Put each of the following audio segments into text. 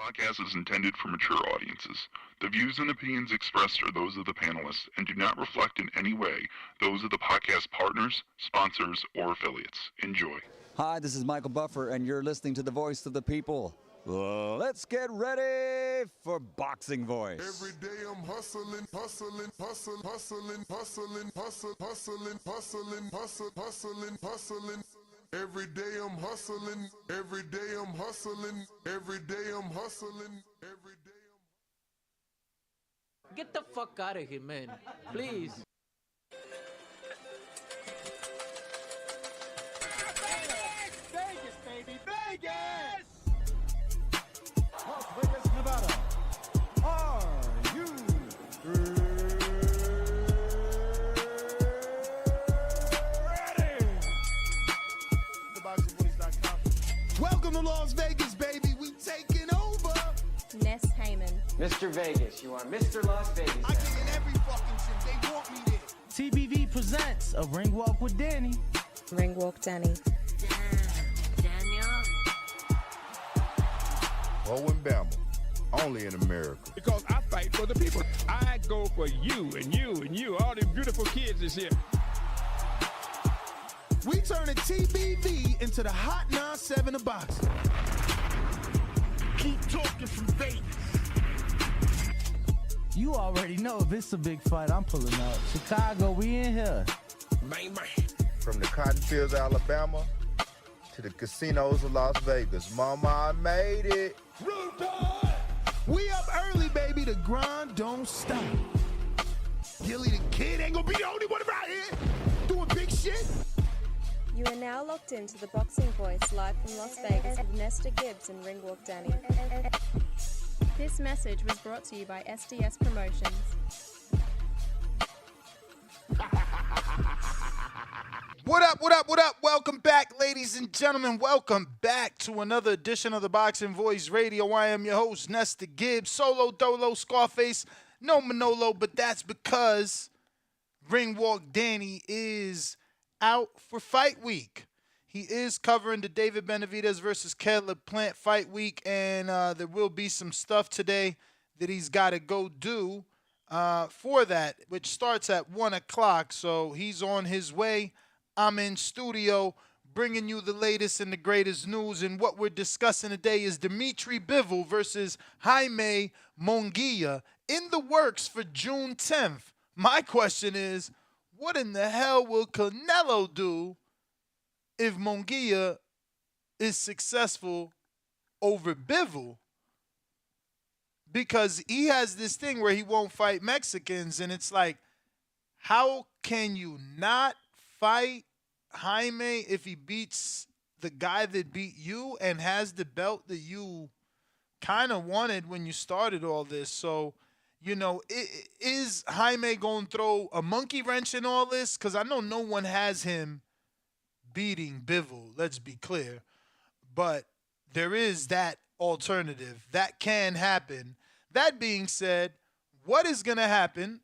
podcast is intended for mature audiences. The views and opinions expressed are those of the panelists and do not reflect in any way those of the podcast partners, sponsors, or affiliates. Enjoy. Hi, this is Michael Buffer, and you're listening to the Voice of the People. Let's get ready for Boxing Voice. Every day I'm hustling. Every day I'm hustling. Every day I'm hustling. Every day I'm hustling. Every day I'm... Get the fuck out of here, man. Please. Vegas, baby, Vegas! Las Vegas, Nevada. Are you ready? TheBoxingVoice.com. Welcome to Las Vegas, baby. We taking over. Ness Heyman. Mr. Vegas, you are Mr. Las Vegas. I get in every fucking shit. They want me there. TBV presents a ring walk with Danny. Ring Walk Danny. Owen Bama, only in America. Because I fight for the people. I go for you and you and you. All these beautiful kids is here. We turning TBV into the Hot 97 of boxing. Keep talking from Vegas. You already know if it's a big fight, I'm pulling out. Chicago, we in here. Man. From the cotton fields of Alabama to the casinos of Las Vegas. Mama, I made it. We up early, baby. The grind don't stop. Gilly the Kid ain't gonna be the only one around here doing big shit. You are now locked into the Boxing Voice live from Las Vegas with Nesta Gibbs and Ring Walk Danny. This message was brought to you by SDS Promotions. What up, what up, what up? Welcome back, ladies and gentlemen. Welcome back to another edition of the Boxing Voice Radio. I am your host, Nesta Gibbs. Solo, Dolo, Scarface, no Manolo, but that's because Ring Walk Danny is out for fight week. He is covering the David Benavidez versus Caleb Plant fight week, and there will be some stuff today that he's got to go do for that, which starts at 1 o'clock, so he's on his way. I'm in studio bringing you the latest and the greatest news, and what we're discussing today is Dmitry Bivol versus Jaime Munguia in the works for June 10th. My question is, what in the hell will Canelo do if Munguia is successful over Bivol? Because he has this thing where he won't fight Mexicans, and it's like, how can you not fight Jaime if he beats the guy that beat you and has the belt that you kind of wanted when you started all this? So, you know, is Jaime going to throw a monkey wrench in all this? Because I know no one has him beating Bivol, let's be clear. But there is that alternative. That can happen. That being said, what is going to happen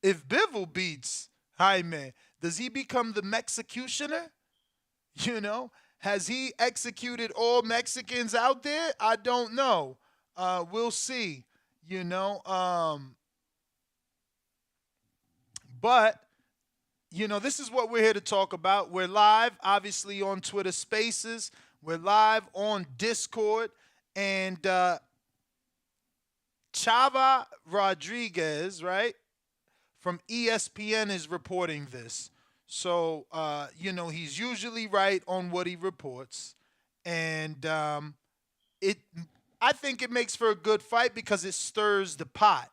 if Bivol beats Jaime? Does he become the Mexicutioner? You know, has he executed all Mexicans out there? I don't know. We'll see, you know. But, you know, this is what we're here to talk about. We're live, obviously, on Twitter Spaces. We're live on Discord. And Chava Rodriguez, right, from ESPN is reporting this. So, you know, he's usually right on what he reports. And I think it makes for a good fight because it stirs the pot.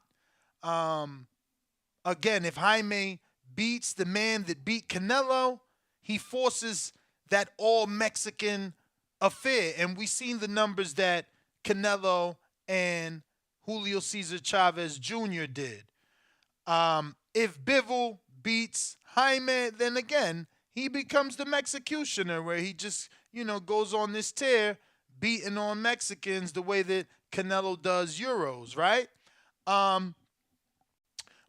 Again, if Jaime beats the man that beat Canelo, he forces that all-Mexican affair. And we've seen the numbers that Canelo and Julio Cesar Chavez Jr. did. If Bivol beats Jaime, then again, he becomes the Mexicutioner, where he just, you know, goes on this tear, beating on Mexicans the way that Canelo does Euros, right?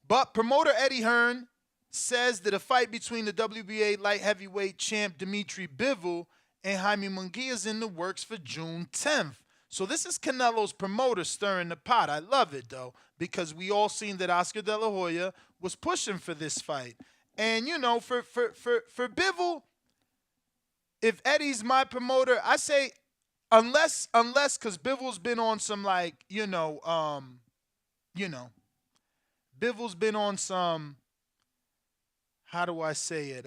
But promoter Eddie Hearn says that a fight between the WBA light heavyweight champ Dmitry Bivol and Jaime Munguia is in the works for June 10th. So this is Canelo's promoter stirring the pot. I love it, though, because we all seen that Oscar De La Hoya was pushing for this fight. And, you know, for Bivol, if Eddie's my promoter, I say unless, because Bivol's been on some, like, Bivol's been on some, how do I say it,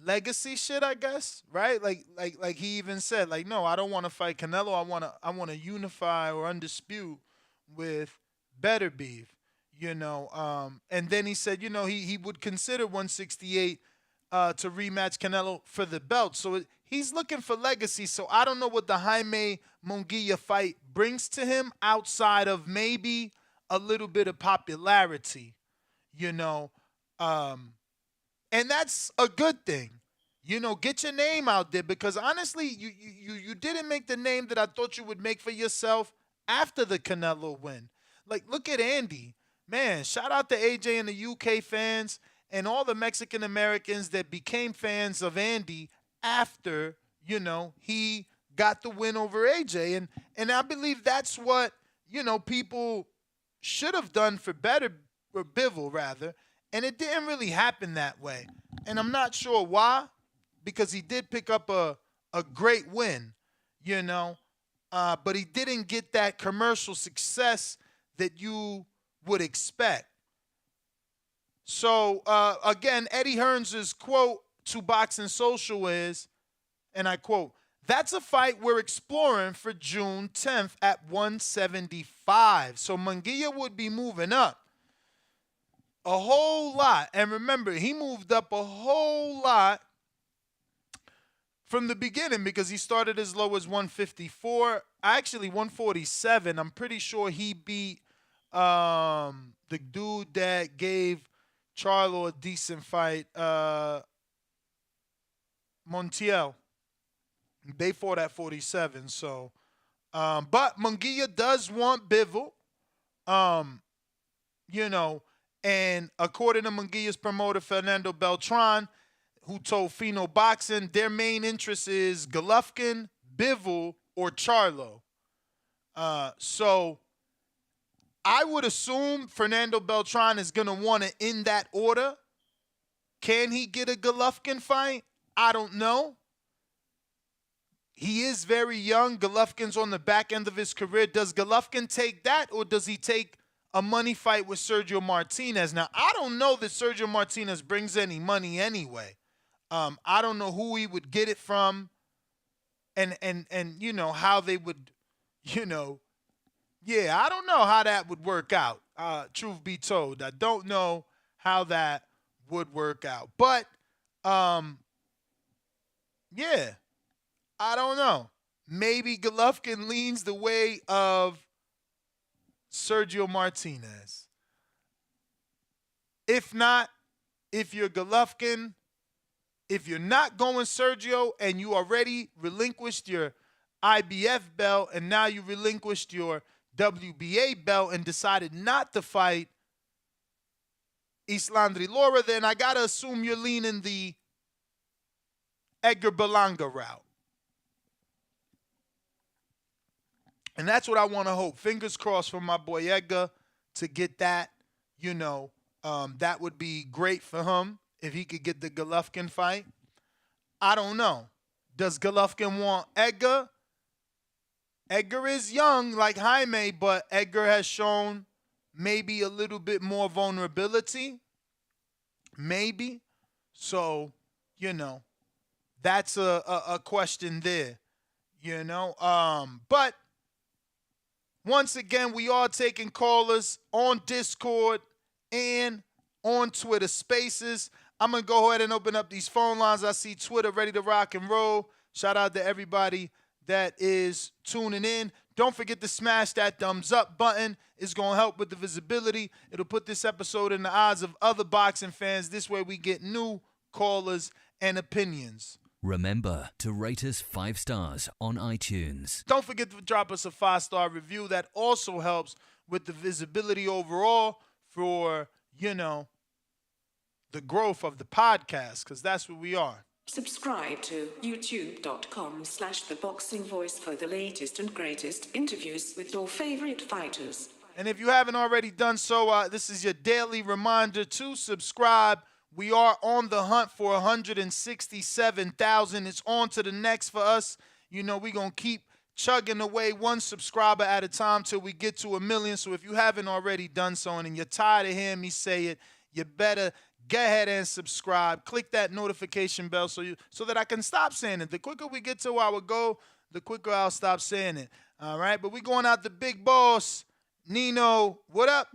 legacy shit, I guess, right? Like he even said, like, no, I don't want to fight Canelo. I want to unify or undispute with Better Beef, and then he said, he would consider 168 to rematch Canelo for the belt. So he's looking for legacy. So I don't know what the Jaime Munguia fight brings to him outside of maybe a little bit of popularity, and that's a good thing. Get your name out there, because honestly, you didn't make the name that I thought you would make for yourself after the Canelo win. Like, look at Andy. Man, shout out to AJ and the UK fans and all the Mexican Americans that became fans of Andy after, he got the win over AJ. And I believe that's what, people should have done for Bivol, rather. And it didn't really happen that way. And I'm not sure why, because he did pick up a great win, but he didn't get that commercial success that you would expect. So, again, Eddie Hearns' quote to Boxing Social is, and I quote, "That's a fight we're exploring for June 10th at 175. So Munguia would be moving up a whole lot. And remember, he moved up a whole lot from the beginning, because he started as low as 154. Actually, 147. I'm pretty sure he beat the dude that gave Charlo a decent fight, Montiel. They fought at 47. So, but Munguia does want Bivol, and according to Munguia's promoter, Fernando Beltran, who told Fino Boxing, their main interest is Golovkin, Bivol, or Charlo. So I would assume Fernando Beltran is going to want it in that order. Can he get a Golovkin fight? I don't know. He is very young. Golovkin's on the back end of his career. Does Golovkin take that, or does he take a money fight with Sergio Martinez? Now, I don't know that Sergio Martinez brings any money anyway. I don't know who he would get it from, and how they would, yeah, I don't know how that would work out. Truth be told, I don't know how that would work out. But, yeah, I don't know. Maybe Golovkin leans the way of Sergio Martinez. If not, if you're Golovkin, if you're not going Sergio and you already relinquished your IBF belt and now you relinquished your WBA belt and decided not to fight Islandri Lara, then I got to assume you're leaning the Edgar Berlanga route. And that's what I want to hope. Fingers crossed for my boy Edgar to get that. That would be great for him if he could get the Golovkin fight. I don't know. Does Golovkin want Edgar? Edgar is young like Jaime, but Edgar has shown maybe a little bit more vulnerability. Maybe. So, that's a question there. But once again, we are taking callers on Discord and on Twitter Spaces. I'm going to go ahead and open up these phone lines. I see Twitter ready to rock and roll. Shout out to everybody that is tuning in. Don't forget to smash that thumbs up button. It's going to help with the visibility. It'll put this episode in the eyes of other boxing fans. This way we get new callers and opinions. Remember to rate us 5 stars on iTunes. Don't forget to drop us a 5-star review. That also helps with the visibility overall for, the growth of the podcast, because that's what we are. Subscribe to youtube.com/theboxingvoice for the latest and greatest interviews with your favorite fighters. And if you haven't already done so, this is your daily reminder to subscribe. We are on the hunt for 167,000. It's on to the next for us. You know, we're going to keep chugging away one subscriber at a time till we get to 1 million. So if you haven't already done so and you're tired of hearing me say it, you better go ahead and subscribe. Click that notification bell so that I can stop saying it. The quicker we get to our goal, the quicker I'll stop saying it. All right, but we're going out the big boss. Nino, what up?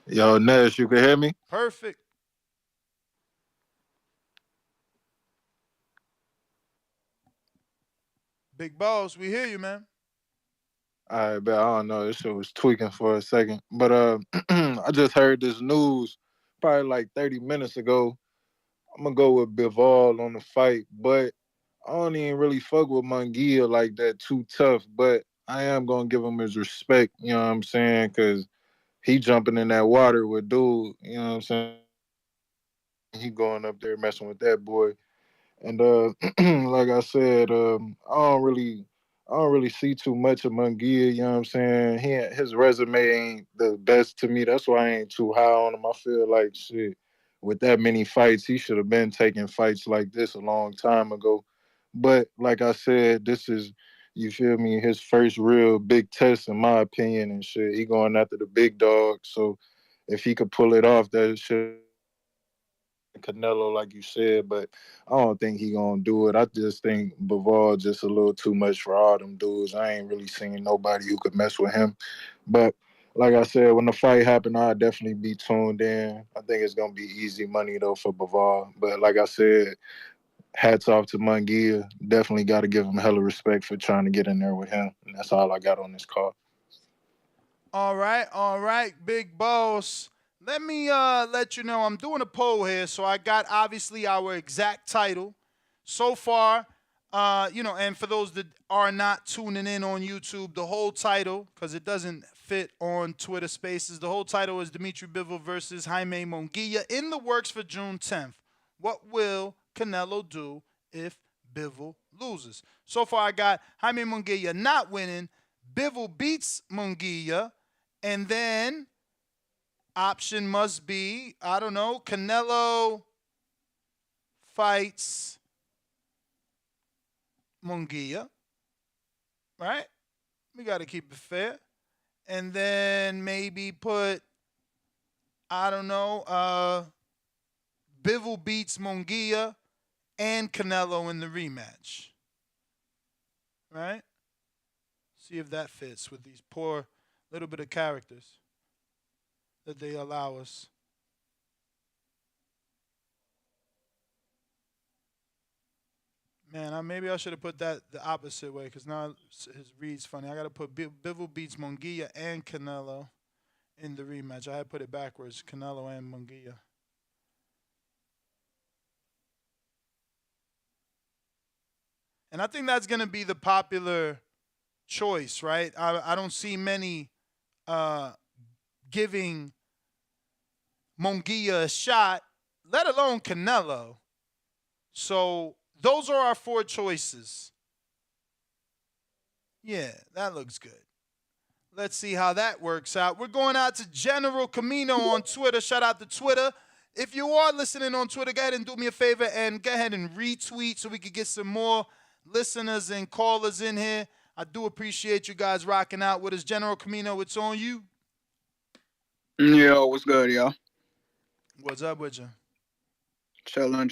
Yo, Nash, you can hear me? Perfect. Big boss, we hear you, man. All right, but I don't know. This shit was tweaking for a second. But I just heard this news probably like 30 minutes ago. I'm going to go with Bivol on the fight, but I don't even really fuck with Munguia like that too tough, but I am going to give him his respect, you know what I'm saying? Because he jumping in that water with dude, you know what I'm saying? He going up there messing with that boy. And like I said, I don't really see too much of Munguia, you know what I'm saying? His resume ain't the best to me. That's why I ain't too high on him. I feel like shit. With that many fights, he should have been taking fights like this a long time ago. But like I said, this is, you feel me, his first real big test in my opinion and shit. He going after the big dog. So if he could pull it off, that shit Canelo, like you said, but I don't think he gonna do it. I just think Bivol just a little too much for all them dudes. I ain't really seen nobody who could mess with him. But like I said, when the fight happened, I'd definitely be tuned in. I think it's gonna be easy money though for Bivol. But like I said, hats off to Munguia. Definitely got to give him hella respect for trying to get in there with him. And that's all I got on this call. All right, big boss. Let me let you know I'm doing a poll here, so I got obviously our exact title. So far, and for those that are not tuning in on YouTube, the whole title, because it doesn't fit on Twitter Spaces, the whole title is Dmitry Bivol versus Jaime Munguia in the works for June 10th. What will Canelo do if Bivol loses? So far, I got Jaime Munguia not winning. Bivol beats Munguia. And then option must be, I don't know, Canelo fights Munguia, right? We got to keep it fair. And then maybe put, I don't know, Bivol beats Munguia and Canelo in the rematch, right? See if that fits with these poor little bit of characters that they allow us. Man, maybe I should have put that the opposite way because now his read's funny. I got to put Bivol beats Munguia and Canelo in the rematch. I had put it backwards, Canelo and Munguia. And I think that's going to be the popular choice, right? I don't see many giving Munguia a shot, let alone Canelo. So those are our four choices. Yeah, that looks good. Let's see how that works out. We're going out to General Camino on Twitter. Shout out to Twitter. If you are listening on Twitter, go ahead and do me a favor and go ahead and retweet so we can get some more listeners and callers in here. I do appreciate you guys rocking out with us. General Camino, it's on you. Yo, what's good, yo? What's up with you? Chilling.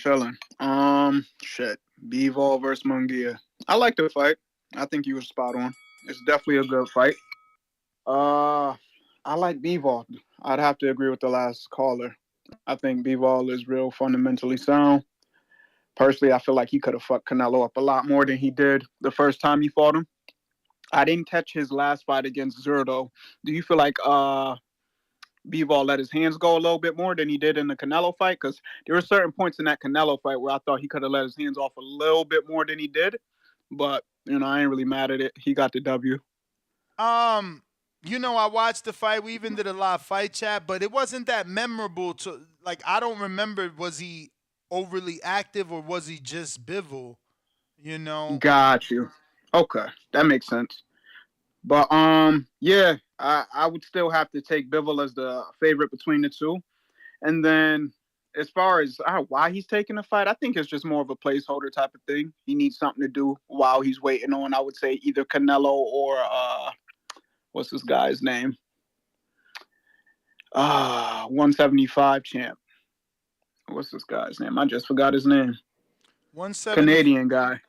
Shit. Bivol versus Munguia. I like the fight. I think you were spot on. It's definitely a good fight. I like Bivol. I'd have to agree with the last caller. I think Bivol is real fundamentally sound. Personally, I feel like he could have fucked Canelo up a lot more than he did the first time he fought him. I didn't catch his last fight against Zurdo. Do you feel like Bivol let his hands go a little bit more than he did in the Canelo fight? Because there were certain points in that Canelo fight where I thought he could have let his hands off a little bit more than he did. But, I ain't really mad at it. He got the W. I watched the fight. We even did a live fight chat, but it wasn't that memorable. I don't remember. Was he overly active or was he just Bivol? Got you. Okay, that makes sense. But yeah, I would still have to take Bivol as the favorite between the two. And then as far as why he's taking the fight, I think it's just more of a placeholder type of thing. He needs something to do while he's waiting on, I would say, either Canelo or what's this guy's name? 175 champ. What's this guy's name? I just forgot his name. 170. Canadian guy.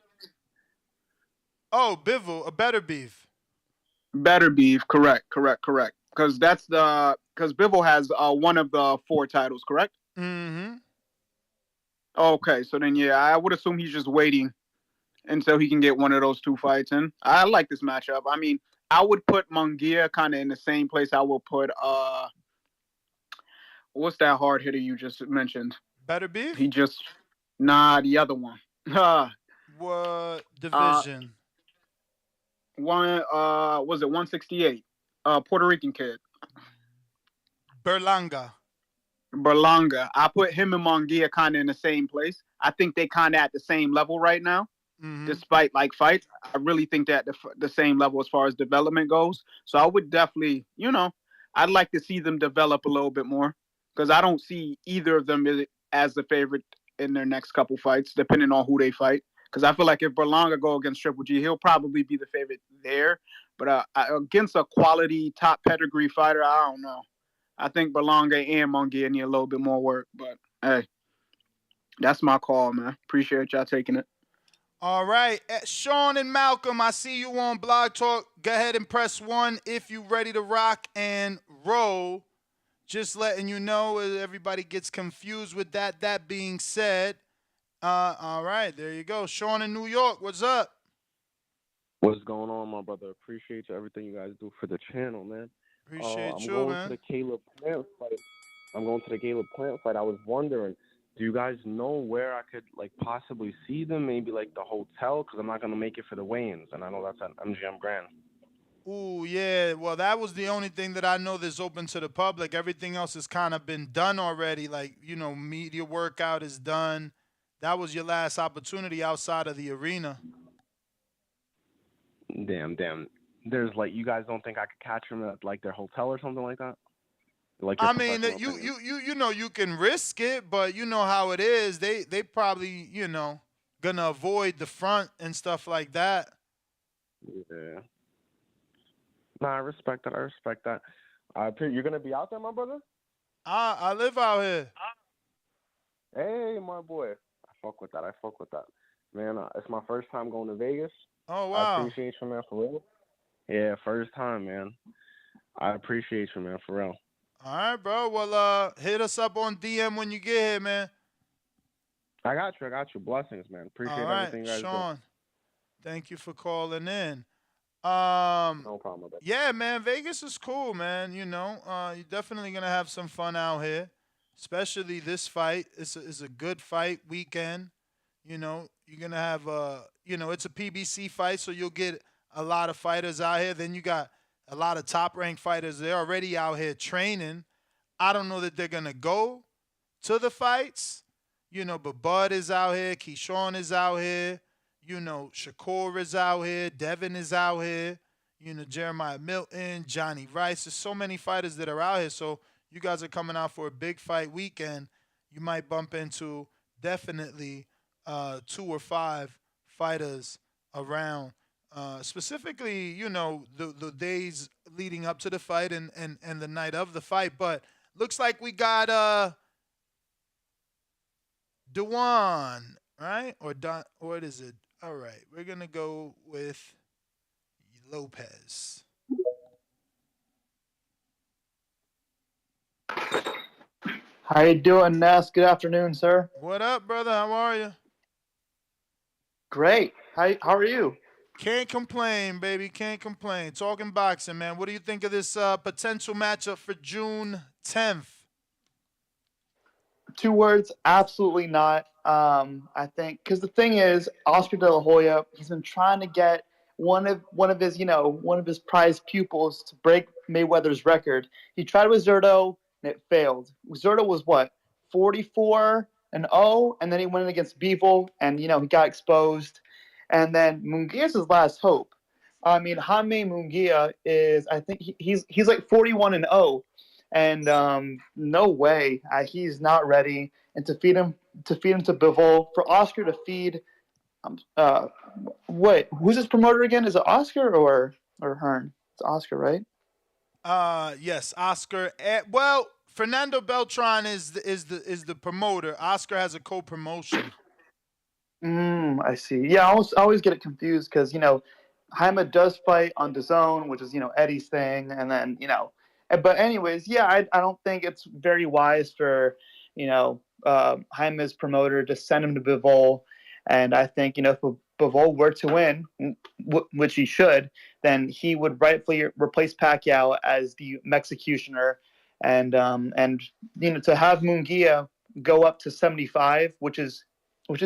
Oh, Bivol, a better beef. Better beef, correct. Because Bivol has one of the 4 titles, correct? Mm-hmm. Okay, so then yeah, I would assume he's just waiting until he can get one of those 2 fights in. I like this matchup. I mean, I would put Munguia kind of in the same place I will put what's that hard hitter you just mentioned? Better beef? The other one. What division? Was it 168? Puerto Rican kid. Berlanga. I put him and Munguia kind of in the same place. I think they kind of at the same level right now, despite fights. I really think they're at the same level as far as development goes. So I would definitely, I'd like to see them develop a little bit more because I don't see either of them as the favorite in their next couple fights, depending on who they fight. Because I feel like if Berlanga go against Triple G, he'll probably be the favorite there. But against a quality top pedigree fighter, I don't know. I think Berlanga and Munguia need a little bit more work. But, hey, that's my call, man. Appreciate y'all taking it. All right. Sean and Malcolm, I see you on Blog Talk. Go ahead and press 1 if you ready to rock and roll. Just letting you know, everybody gets confused with that. That being said, all right, there you go. Sean in New York, what's up? What's going on, my brother? Appreciate everything you guys do for the channel, man. Appreciate I'm you, going man. to the Caleb Plant fight. I was wondering, do you guys know where I could possibly see them? Maybe the hotel, because I'm not gonna make it for the weigh-ins, and I know that's at MGM Grand. Ooh, yeah. Well, that was the only thing that I know that's open to the public. Everything else has kind of been done already. Media workout is done. That was your last opportunity outside of the arena. Damn. There's you guys don't think I could catch them at their hotel or something like that? I mean, you can risk it, but you know how it is. They probably gonna avoid the front and stuff like that. Yeah. Nah, I respect that. You're gonna be out there, my brother? I live out here. Hey, my boy. I fuck with that. Man, it's my first time going to Vegas. Oh, wow. I appreciate you, man, for real. Yeah, first time, man. I appreciate you, man, for real. All right, bro. Well, hit us up on DM when you get here, man. I got you. Blessings, man. Appreciate everything you guys Sean, thank you for calling in. No problem with that. Yeah, man, Vegas is cool, man. You're definitely going to have some fun out here, especially this fight. It's a good fight weekend. You're going to have, it's a PBC fight, so you'll get a lot of fighters out here. Then you got a lot of top-ranked fighters. They're already out here training. I don't know that they're going to go to the fights, but Bud is out here. Keyshawn is out here. Shakur is out here. Devin is out here. Jeremiah Milton, Johnny Rice. There's so many fighters that are out here. So you guys are coming out for a big fight weekend. You might bump into definitely 2 or 5 fighters around. Specifically, the days leading up to the fight and the night of the fight. But looks like we got Dewan, right? Or what is it? All right, we're going to go with Lopez. How you doing, Ness? Good afternoon, sir. What up, brother? How are you? Great. How are you? Can't complain, baby. Can't complain. Talking boxing, man. What do you think of this potential matchup for June 10th? 2 words, absolutely not. I think because the thing is, Oscar De La Hoya, he's been trying to get one of his prized pupils to break Mayweather's record. He tried with Zurdo and it failed. Zurdo was what, 44-0, and then he went against Bivol, and he got exposed. And then Munguia's his last hope. I mean, Jaime Munguia is, I think he's like 41-0, and no way, he's not ready. And to feed him to Bivol, for Oscar to feed, who's his promoter again? Is it Oscar or Hearn? It's Oscar, right? Yes, Oscar. Well, Fernando Beltran is the promoter. Oscar has a co-promotion. I see. Yeah, I always get it confused because Jaime does fight on DAZN, which is Eddie's thing, and then But anyways, yeah, I don't think it's very wise for Jaime's promoter to send him to Bivol, and I think if Bivol were to win, which he should, then he would rightfully replace Pacquiao as the Mexicutioner, and to have Munguia go up to 75, which is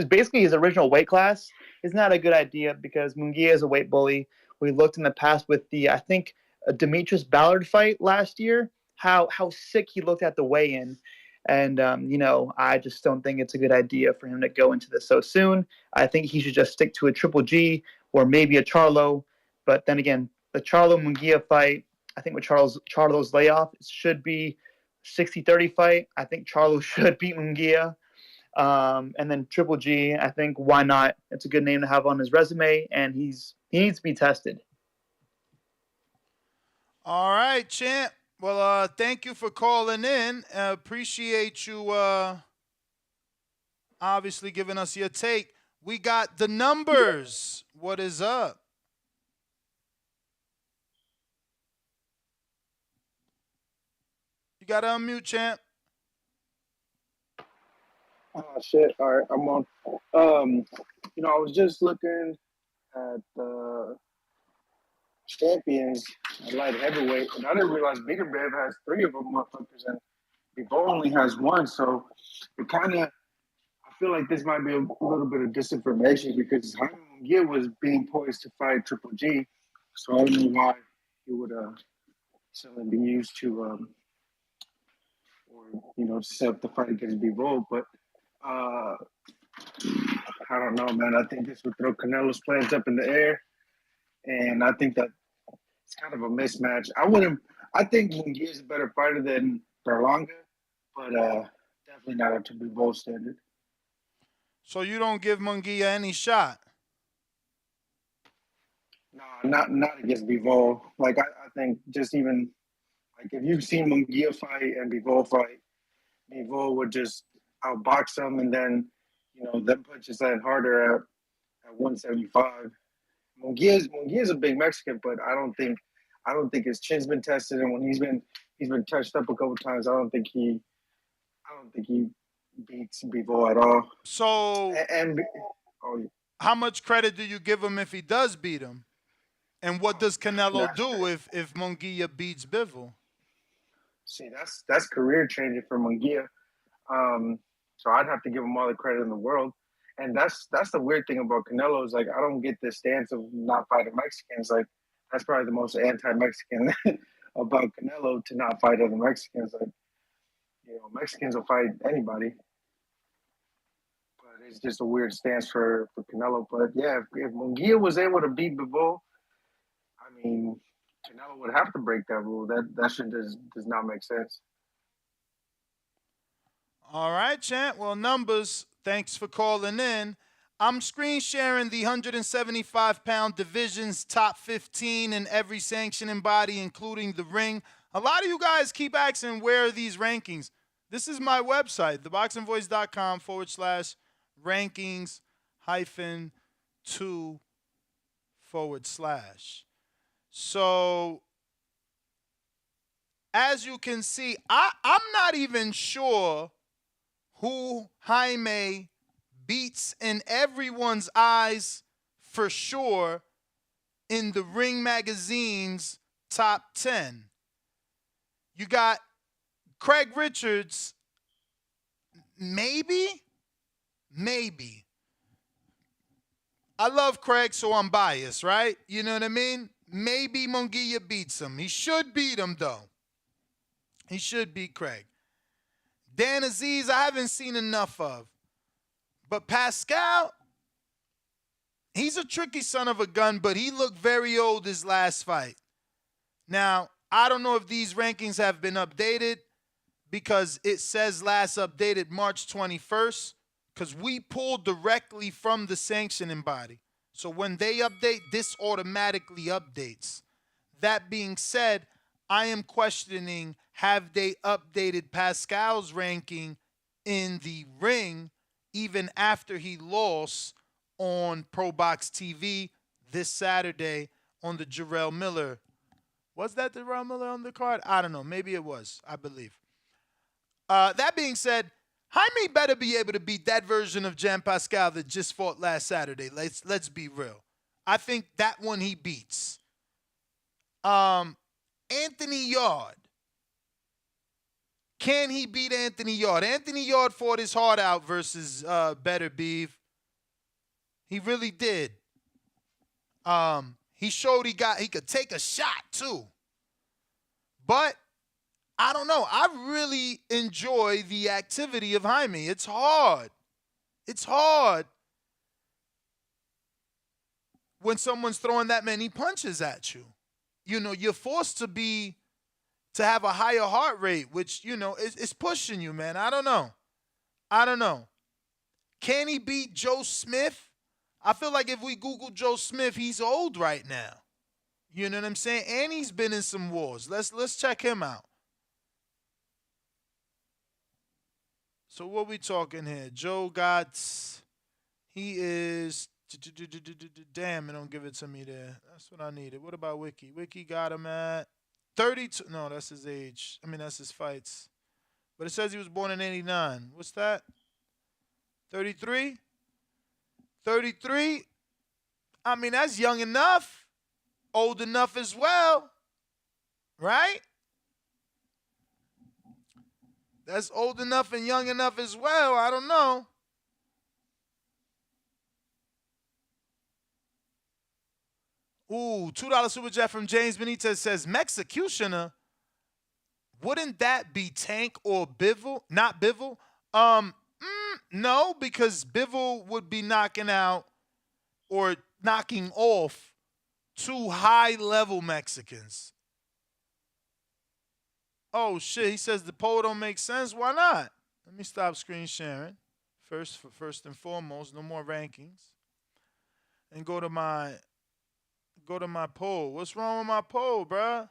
basically his original weight class, is not a good idea because Munguia is a weight bully. We looked in the past with the, I think, Demetrius Ballard fight last year, how sick he looked at the weigh-in. And, I just don't think it's a good idea for him to go into this so soon. I think he should just stick to a Triple G or maybe a Charlo. But then again, the Charlo-Munguia fight, I think with Charlo's layoff, it should be 60-30 fight. I think Charlo should beat Munguia. And then Triple G, I think, why not? It's a good name to have on his resume, and he needs to be tested. All right, champ. Well, thank you for calling in. Appreciate you obviously giving us your take. We got the numbers. What is up? You got to unmute, champ. Oh, shit. All right, I'm on. I was just looking at the champions at light heavyweight, and I didn't realize Bigger Bev has 3 of them motherfuckers, and Bivol only has 1. So it kind of, I feel like this might be a little bit of disinformation because Jaime Munguia was being poised to fight Triple G, so I don't know why he would suddenly be used to, set up the fight against Bivol, but. I don't know, man. I think this would throw Canelo's plans up in the air, and I think that it's kind of a mismatch. I think Munguia is a better fighter than Berlanga, but definitely not up to Bivol standard. So you don't give Munguia any shot? No, not against Bivol. Like I think just even like if you've seen Munguia fight and Bivol fight, Bivol would just outbox him, and then them punches land harder at 175. Munguia's a big Mexican, but I don't think his chin's been tested, and when he's been touched up a couple times, I don't think he beats Bivol at all. So how much credit do you give him if he does beat him? And what does Canelo do if Munguia beats Bivol? See, that's career changing for Munguia. So I'd have to give him all the credit in the world. And that's the weird thing about Canelo is like I don't get this stance of not fighting Mexicans. Like that's probably the most anti-Mexican about Canelo to not fight other Mexicans. Like Mexicans will fight anybody. But it's just a weird stance for Canelo. But yeah, if Munguia was able to beat Bivol, I mean Canelo would have to break that rule. That shit does not make sense. All right, champ. Well, numbers, thanks for calling in. I'm screen sharing the 175-pound division's top 15 in every sanctioning body, including the ring. A lot of you guys keep asking, where are these rankings? This is my website, theboxingvoice.com/rankings-2/. So, as you can see, I'm not even sure who Jaime beats in everyone's eyes for sure in the Ring Magazine's top 10. You got Craig Richards, maybe. I love Craig, so I'm biased, right? You know what I mean? maybe Munguia beats him. He should beat him, though. He should beat Craig. Dan Aziz, I haven't seen enough of. But Pascal, he's a tricky son of a gun, but he looked very old his last fight. Now, I don't know if these rankings have been updated because it says last updated March 21st because we pulled directly from the sanctioning body. So when they update, this automatically updates. That being said, I am questioning, have they updated Pascal's ranking in the ring even after he lost on Pro Box TV this Saturday on the Jarrell Miller? Was that the Jarrell Miller on the card? I don't know. Maybe it was, I believe. That being said, Jaime better be able to beat that version of Jean Pascal that just fought last Saturday. Let's be real. I think that one he beats. Anthony Yard. Can he beat Anthony Yard? Anthony Yard fought his heart out versus Better Beef. He really did. He showed he could take a shot too. But I don't know. I really enjoy the activity of Jaime. It's hard. It's hard when someone's throwing that many punches at you. You know, you're forced to have a higher heart rate, which, you know, it's pushing you, man. I don't know. Can he beat Joe Smith? I feel like if we Google Joe Smith, he's old right now. You know what I'm saying? And he's been in some wars. Let's check him out. So what we talking here? Joe he is, damn, it don't give it to me there. That's what I needed. What about Wiki? Wiki got him at 32. No, that's his age. I mean, that's his fights. But it says he was born in 89. What's that? 33? 33? I mean, that's young enough. Old enough as well. Right? That's old enough and young enough as well. I don't know. Ooh, $2 super chat from James Benitez says, Mexicutioner? Wouldn't that be Tank or Bivol? Not Bivol? No, because Bivol would be knocking out or knocking off two high-level Mexicans. Oh, shit, he says the poll don't make sense. Why not? Let me stop screen sharing. First and foremost, no more rankings. And go to my poll. What's wrong with my poll, bruh?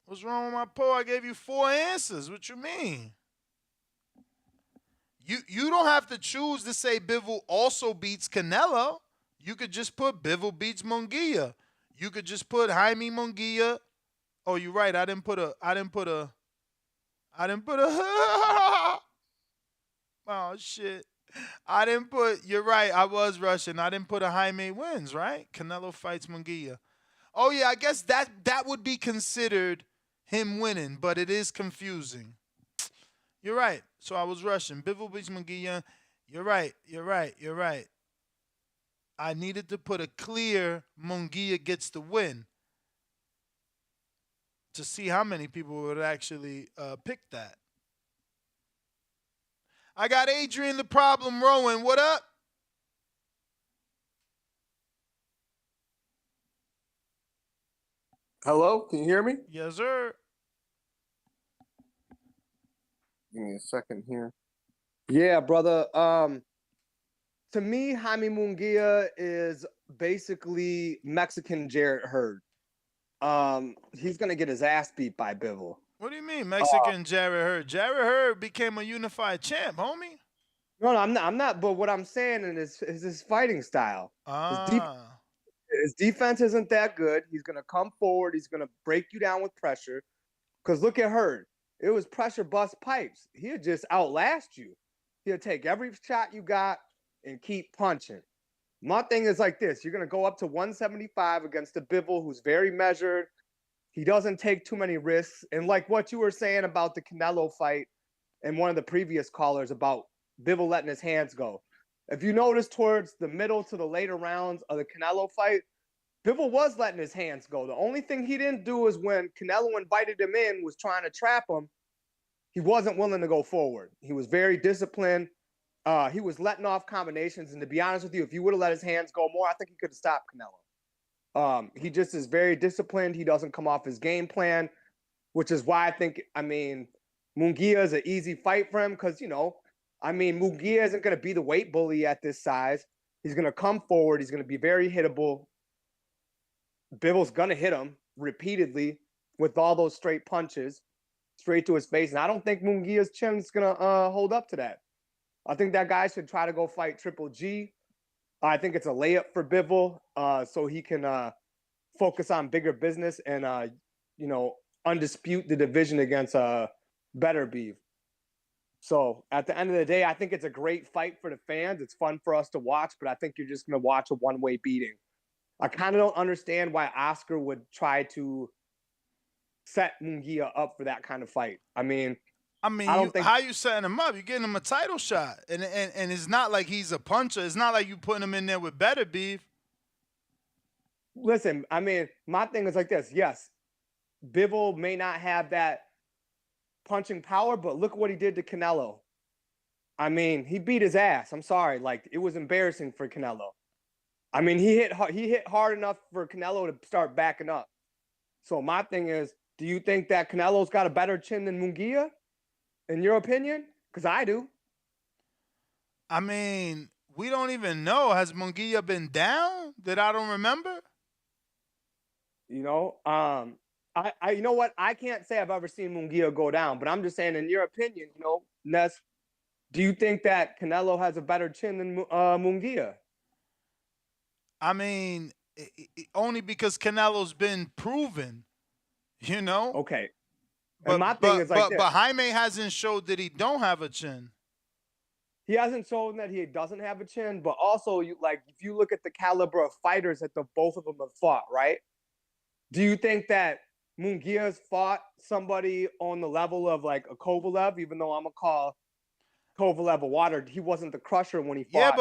What's wrong with my poll? I gave you 4 answers. What you mean? You don't have to choose to say Bivol also beats Canelo. You could just put Bivol beats Munguia. You could just put Jaime Munguia. Oh, you're right. I didn't put a oh shit. You're right. I was rushing. I didn't put a Jaime wins, right? Canelo fights Munguia. Oh yeah, I guess that would be considered him winning, but it is confusing. You're right. So I was rushing. Bivol beats Munguia. You're right. I needed to put a clear Munguia gets the win to see how many people would actually pick that. I got Adrian the Problem Rowan. What up? Hello, can you hear me? Yes, sir. Give me a second here. Yeah, brother. To me, Jaime Munguia is basically Mexican Jarrett Hurd. He's gonna get his ass beat by Bivol. What do you mean, Mexican Jarrett Hurd? Jarrett Hurd became a unified champ, homie. No, I'm not. But what I'm saying is his fighting style. His defense isn't that good. He's gonna come forward. He's gonna break you down with pressure. Cause look at Hurd. It was pressure bust pipes. He'll just outlast you. He'll take every shot you got and keep punching. My thing is like this. You're going to go up to 175 against a Bivol who's very measured. He doesn't take too many risks. And like what you were saying about the Canelo fight and one of the previous callers about Bivol letting his hands go. If you notice towards the middle to the later rounds of the Canelo fight, Bivol was letting his hands go. The only thing he didn't do is when Canelo invited him in, was trying to trap him, he wasn't willing to go forward. He was very disciplined. He was letting off combinations. And to be honest with you, if you would have let his hands go more, I think he could have stopped Canelo. He just is very disciplined. He doesn't come off his game plan, which is why Munguia is an easy fight for him because, Munguia isn't going to be the weight bully at this size. He's going to come forward. He's going to be very hittable. Bivol's going to hit him repeatedly with all those straight punches straight to his face. And I don't think Munguia's chin is going to hold up to that. I think that guy should try to go fight Triple G. I think it's a layup for Bivol so he can focus on bigger business and, undispute the division against Better Beef. So at the end of the day, I think it's a great fight for the fans. It's fun for us to watch, but I think you're just going to watch a one-way beating. I kind of don't understand why Oscar would try to set Munguia up for that kind of fight. I don't think how you setting him up? You're getting him a title shot, and it's not like he's a puncher. It's not like you putting him in there with Better Beef. Listen, my thing is like this. Yes, Bivol may not have that punching power, but look what he did to Canelo. He beat his ass. I'm sorry, it was embarrassing for Canelo. He hit hard enough for Canelo to start backing up. So my thing is, do you think that Canelo's got a better chin than Munguia, in your opinion? Because I do. We don't even know. Has Munguia been down that I don't remember? You know what? I can't say I've ever seen Munguia go down, but I'm just saying, in your opinion, Ness, do you think that Canelo has a better chin than Munguia? Only because Canelo's been proven, Okay. But my thing is like this. But Jaime hasn't showed that he don't have a chin. He hasn't shown that he doesn't have a chin, but also if you look at the caliber of fighters that both of them have fought, right? Do you think that Munguia's fought somebody on the level of a Kovalev, even though I'm gonna call Kovalev a water? He wasn't the crusher when he fought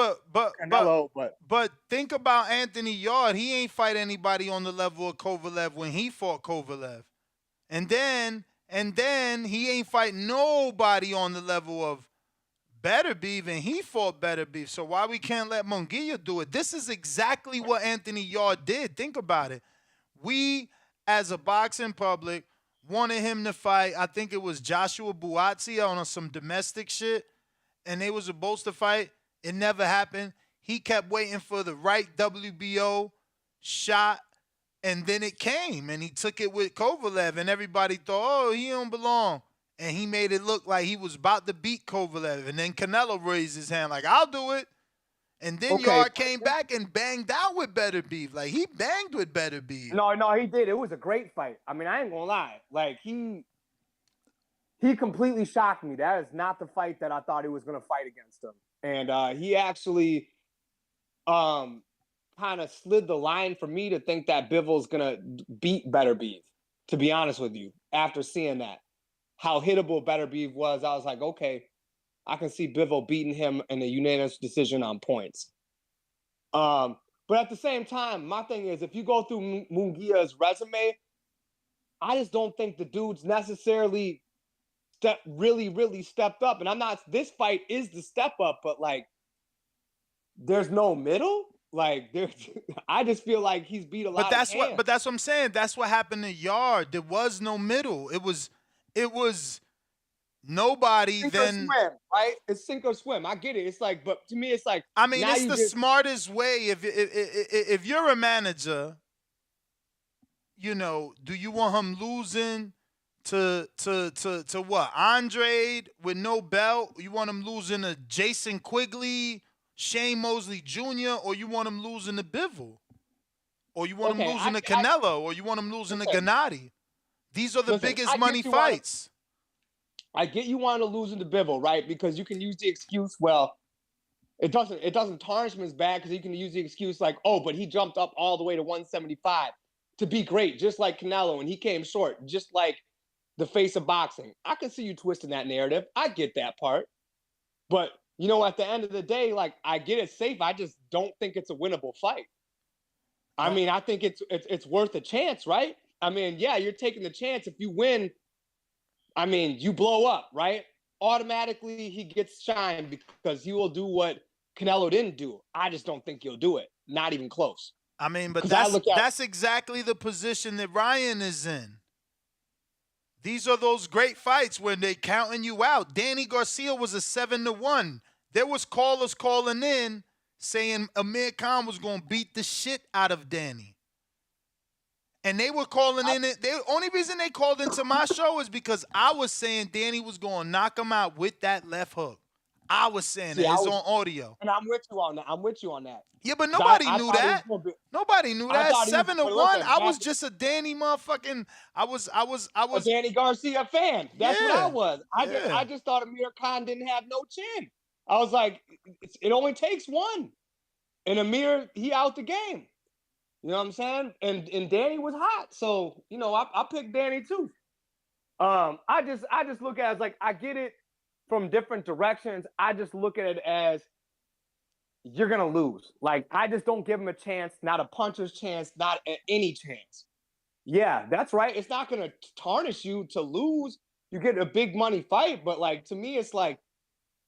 Canelo, but think about Anthony Yard. He ain't fight anybody on the level of Kovalev when he fought Kovalev. And then he ain't fight nobody on the level of Better Beef, and he fought Better Beef. So why we can't let Munguia do it? This is exactly what Anthony Yard did. Think about it. We, as a boxing public, wanted him to fight, I think it was Joshua Buatsi on some domestic shit, and they were supposed to fight. It never happened. He kept waiting for the right WBO shot, and then it came, and he took it with Kovalev, and everybody thought, he don't belong. And he made it look like he was about to beat Kovalev, and then Canelo raised his hand like, I'll do it. And then Yard came back and banged out with Better Beef. He banged with Better Beef. No, he did. It was a great fight. I ain't gonna lie. He completely shocked me. That is not the fight that I thought he was gonna fight against him. And he actually kind of slid the line for me to think that Bivol's gonna beat Better Beef, to be honest with you. After seeing that, how hittable Better Beef was, I was like, okay, I can see Bivol beating him in a unanimous decision on points. But at the same time, my thing is, if you go through Munguia's resume, I just don't think the dude's necessarily really stepped up. And this fight is the step up, but there's no middle. I just feel like he's beat a lot of hands. But that's what I'm saying. That's what happened to Yard. There was no middle. It was nobody sink then. Or swim, right? It's sink or swim. I get it. It's but to me, it's it's the smartest way. If you're a manager, do you want him losing to what? Andre with no belt? You want him losing to Jason Quigley, Shane Mosley Jr., or you want him losing to Bivol? Or you want him losing to Canelo? Or you want him losing to Gennady? These are the biggest money fights. I get you want to lose into Bivol, right? Because you can use the excuse, it doesn't tarnish him as bad because you can use the excuse but he jumped up all the way to 175 to be great, just like Canelo, and he came short, just like the face of boxing. I can see you twisting that narrative. I get that part. But, at the end of the day, I get it safe. I just don't think it's a winnable fight. I mean, I think it's worth a chance, right? I mean, yeah, you're taking the chance. If you win, I mean, you blow up, right? Automatically, he gets shine because he will do what Canelo didn't do. I just don't think he'll do it. Not even close. I mean, but 'Cause I look at- that's exactly the position that Ryan is in. These are those great fights when they counting you out. Danny Garcia was a 7-1. There was callers calling in saying Amir Khan was going to beat the shit out of Danny. And they were calling in. The only reason they called into my show is because I was saying Danny was going to knock him out with that left hook. I was saying that. It's on audio. And I'm with you on that. I'm with you on that. Yeah, but nobody I knew thought he that. was gonna be- Nobody knew I that. thought he was- 7-1. but listen, I was that- just a Danny motherfucking. I was a Danny Garcia fan. That's what Yeah, I was. I just thought Amir Khan didn't have no chin. I was like, it only takes one, and Amir, he out the game. You know what I'm saying? And Danny was hot, so you know I picked Danny too. I just look at it as like I get it from different directions. I just look at it as you're gonna lose. Like I just don't give him a chance, not a puncher's chance, not any chance. Yeah, that's right. It's not gonna tarnish you to lose. You get a big money fight, but like to me, it's like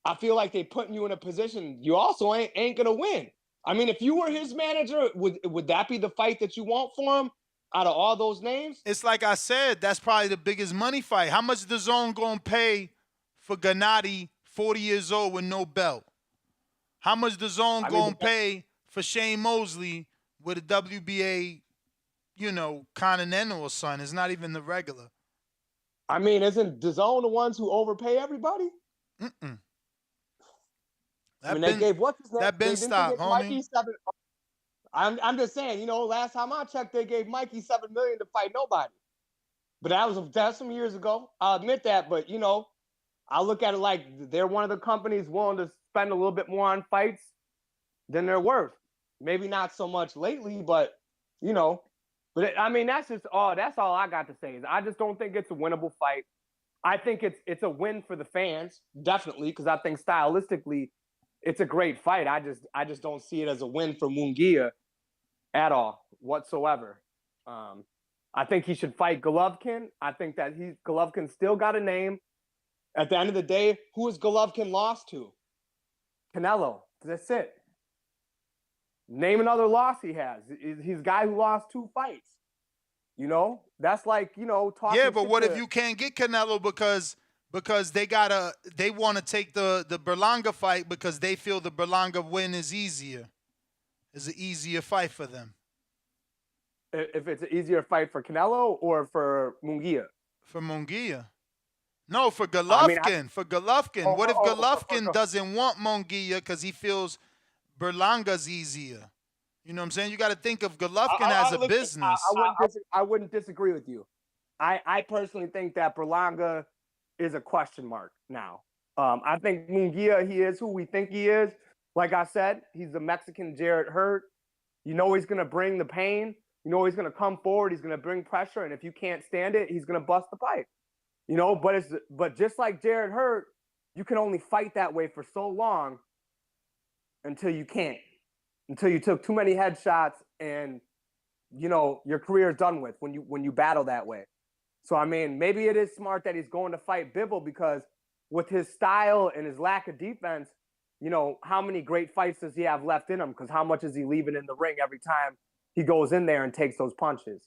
I feel like they putting you in a position you also ain't gonna win. I mean, if you were his manager, would that be the fight that you want for him out of all those names? It's like I said, that's probably the biggest money fight. How much the zone gonna pay for Gennady, 40 years old with no belt? How much the zone gonna pay for Shane Mosley with a WBA, Continental or something? It's not even the regular. I mean, isn't the zone the ones who overpay everybody? Mm-mm. They gave what's his name? That been stopped, homie. Mikey I'm just saying, last time I checked, they gave Mikey $7 million to fight nobody. But that's some years ago. I'll admit that, but I look at it like they're one of the companies willing to spend a little bit more on fights than they're worth. Maybe not so much lately, but that's all I got to say is I just don't think it's a winnable fight. I think it's a win for the fans, definitely, because I think stylistically it's a great fight. I just don't see it as a win for Munguia at all whatsoever. I think he should fight Golovkin. I think that Golovkin still got a name. At the end of the day, who has Golovkin lost to? Canelo. That's it. Name another loss he has. He's a guy who lost 2 fights. That's like, talking. Yeah, but what if you can't get Canelo because they want to take the Berlanga fight because they feel the Berlanga win is easier. It's an easier fight for them. If it's an easier fight for Canelo or for Munguia? For Munguia. No, for Golovkin. For Golovkin. What if Golovkin doesn't want Munguia because he feels Berlanga's easier? You know what I'm saying? You got to think of Golovkin as a business. I wouldn't disagree with you. I personally think that Berlanga is a question mark now. I think Munguia, he is who we think he is. Like I said, he's the Mexican Jarrett Hurt. He's going to bring the pain. He's going to come forward. He's going to bring pressure. And if you can't stand it, he's going to bust the pipe. But just like Jarrett Hurt, you can only fight that way for so long until you can't. Until you took too many headshots and, your career is done with when you battle that way. So, I mean, maybe it is smart that he's going to fight Bivol because with his style and his lack of defense, how many great fights does he have left in him? Because how much is he leaving in the ring every time he goes in there and takes those punches?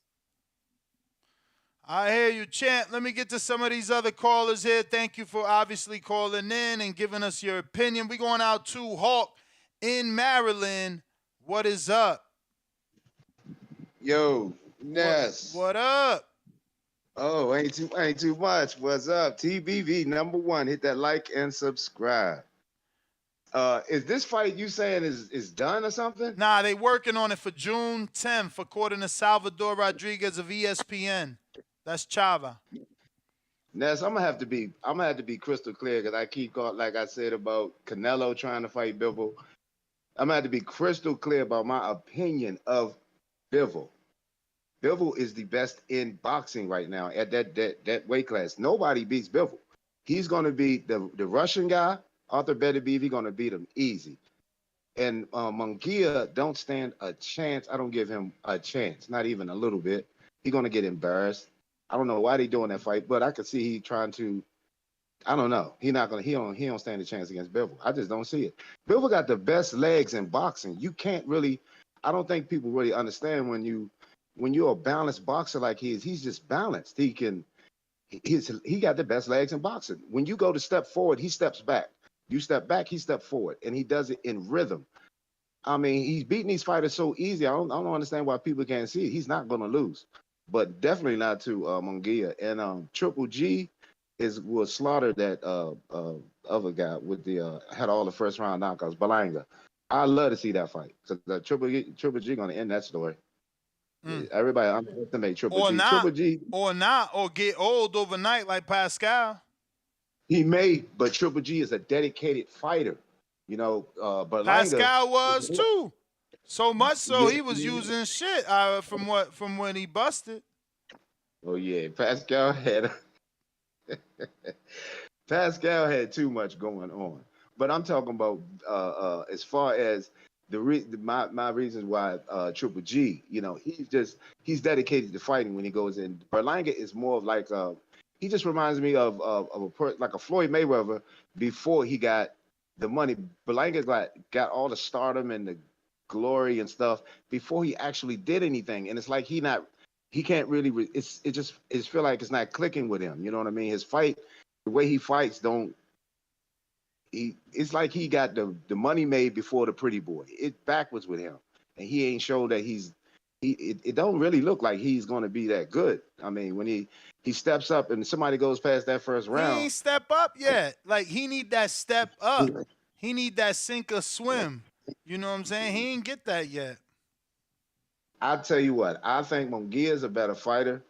I hear you, Champ. Let me get to some of these other callers here. Thank you for obviously calling in and giving us your opinion. We're going out to Hawk in Maryland. What is up? Yo, Ness. What up? Oh, ain't too much. What's up? TBV #1. Hit that like and subscribe. Is this fight you saying is done or something? Nah, they working on it for June 10th, according to Salvador Rodriguez of ESPN. That's Chava. Ness, I'm gonna have to be crystal clear because I keep going, like I said about Canelo trying to fight Bivol. I'm gonna have to be crystal clear about my opinion of Bivol. Bivol is the best in boxing right now at that weight class. Nobody beats Bivol. He's gonna be the Russian guy, Arthur Beterbiev. He's gonna beat him easy. And Munguia don't stand a chance. I don't give him a chance, not even a little bit. He's gonna get embarrassed. I don't know why they doing that fight, but I could see he trying to. I don't know. He not gonna. He don't stand a chance against Bivol. I just don't see it. Bivol got the best legs in boxing. You can't really. I don't think people really understand when you're a balanced boxer like he is. He's just balanced. He got the best legs in boxing. When you go to step forward, he steps back. You step back, he steps forward, and he does it in rhythm. I mean, he's beating these fighters so easy. I don't understand why people can't see it. He's not going to lose, but definitely not to Munguia. And Triple G will slaughter that other guy with the had all the first round knockouts, Balanga. I love to see that fight because Triple G going to end that story. Everybody underestimate Triple G. Triple G or get old overnight like Pascal. He may, but Triple G is a dedicated fighter. You know, Berlanga, Pascal was too. So much so he was using shit from when he busted. Oh yeah, Pascal had too much going on. But I'm talking about as far as my reasons why Triple G, you know, he's dedicated to fighting when he goes in. Berlanga is more of like he just reminds me of like a Floyd Mayweather before he got the money. Berlanga got all the stardom and the glory and stuff before he actually did anything, and it's like he can't really. It feel like it's not clicking with him. You know what I mean? His fight, the way he fights, it's like he got the money made before the pretty boy. It's backwards with him, and he ain't showed that it don't really look like he's going to be that good. I mean, when he steps up and somebody goes past that first round. He ain't step up yet. Like, he need that step up. He need that sink or swim. You know what I'm saying? He ain't get that yet. I'll tell you what. I think Munguia is a better fighter,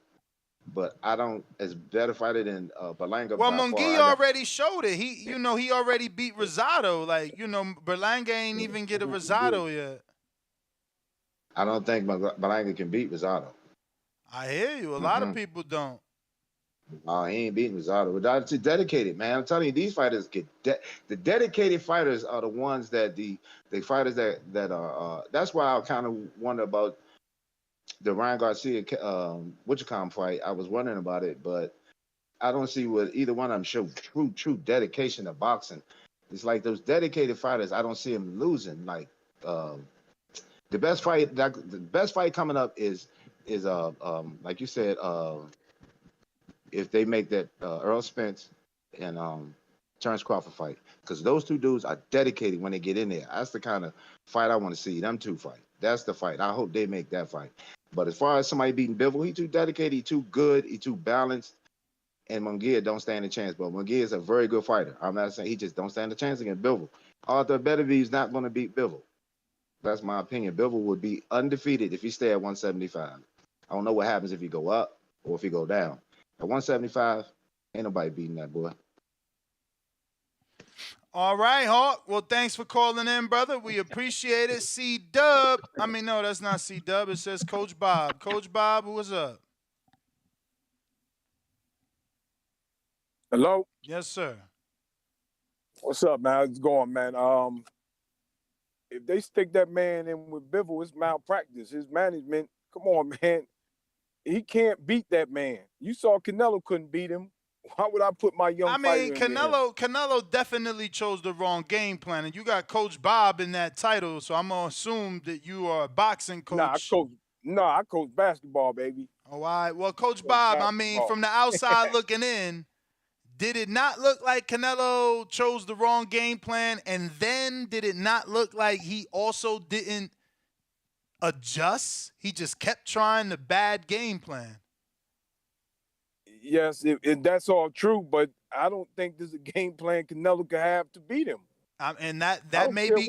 but I don't as better fighter than Berlanga. Well, Munguia already showed it. He already beat Rosado. Like, Berlanga ain't even get a Rosado yet. I don't think Berlanga can beat Rosado. I hear you. A lot of people don't. Oh, he ain't beating Rosado. Rosado too dedicated, man. I'm telling you, these fighters the dedicated fighters are the ones that the fighters that are. That's why I kind of wonder about the Ryan Garcia fight. I was wondering about it, but I don't see what either one of them show true dedication to boxing. It's like those dedicated fighters. I don't see them losing. Like the best fight coming up is like you said. If they make that Earl Spence and Terrence Crawford fight, because those two dudes are dedicated when they get in there. That's the kind of fight I want to see. Them two fight. That's the fight. I hope they make that fight. But as far as somebody beating Bivol, he too dedicated, he too good, he too balanced, and Munguia don't stand a chance. But Munguia is a very good fighter. I'm not saying he just don't stand a chance against Bivol. Arthur Beterbiev is not going to beat Bivol. That's my opinion. Bivol would be undefeated if he stay at 175. I don't know what happens if he go up or if he go down. At 175, ain't nobody beating that boy. All right, Hawk. Well, thanks for calling in, brother. We appreciate it. C-Dub. I mean, no, that's not C-Dub. It says Coach Bob. Coach Bob, what's up? Hello? Yes, sir. What's up, man? How's it going, man? If they stick that man in with Bivol, it's malpractice. His management, come on, man. He can't beat that man. You saw Canelo couldn't beat him. Why would I put my young fighter in Canelo definitely chose the wrong game plan, and you got Coach Bob in that title, so I'm gonna assume that you are a boxing coach. I coach basketball, baby. Oh, all right. Well, Coach Bob, I mean, from the outside looking in, did it not look like Canelo chose the wrong game plan, and then did it not look like he also didn't adjust? He just kept trying the bad game plan. Yes, that's all true, but I don't think there's a game plan Canelo could have to beat him. And that may be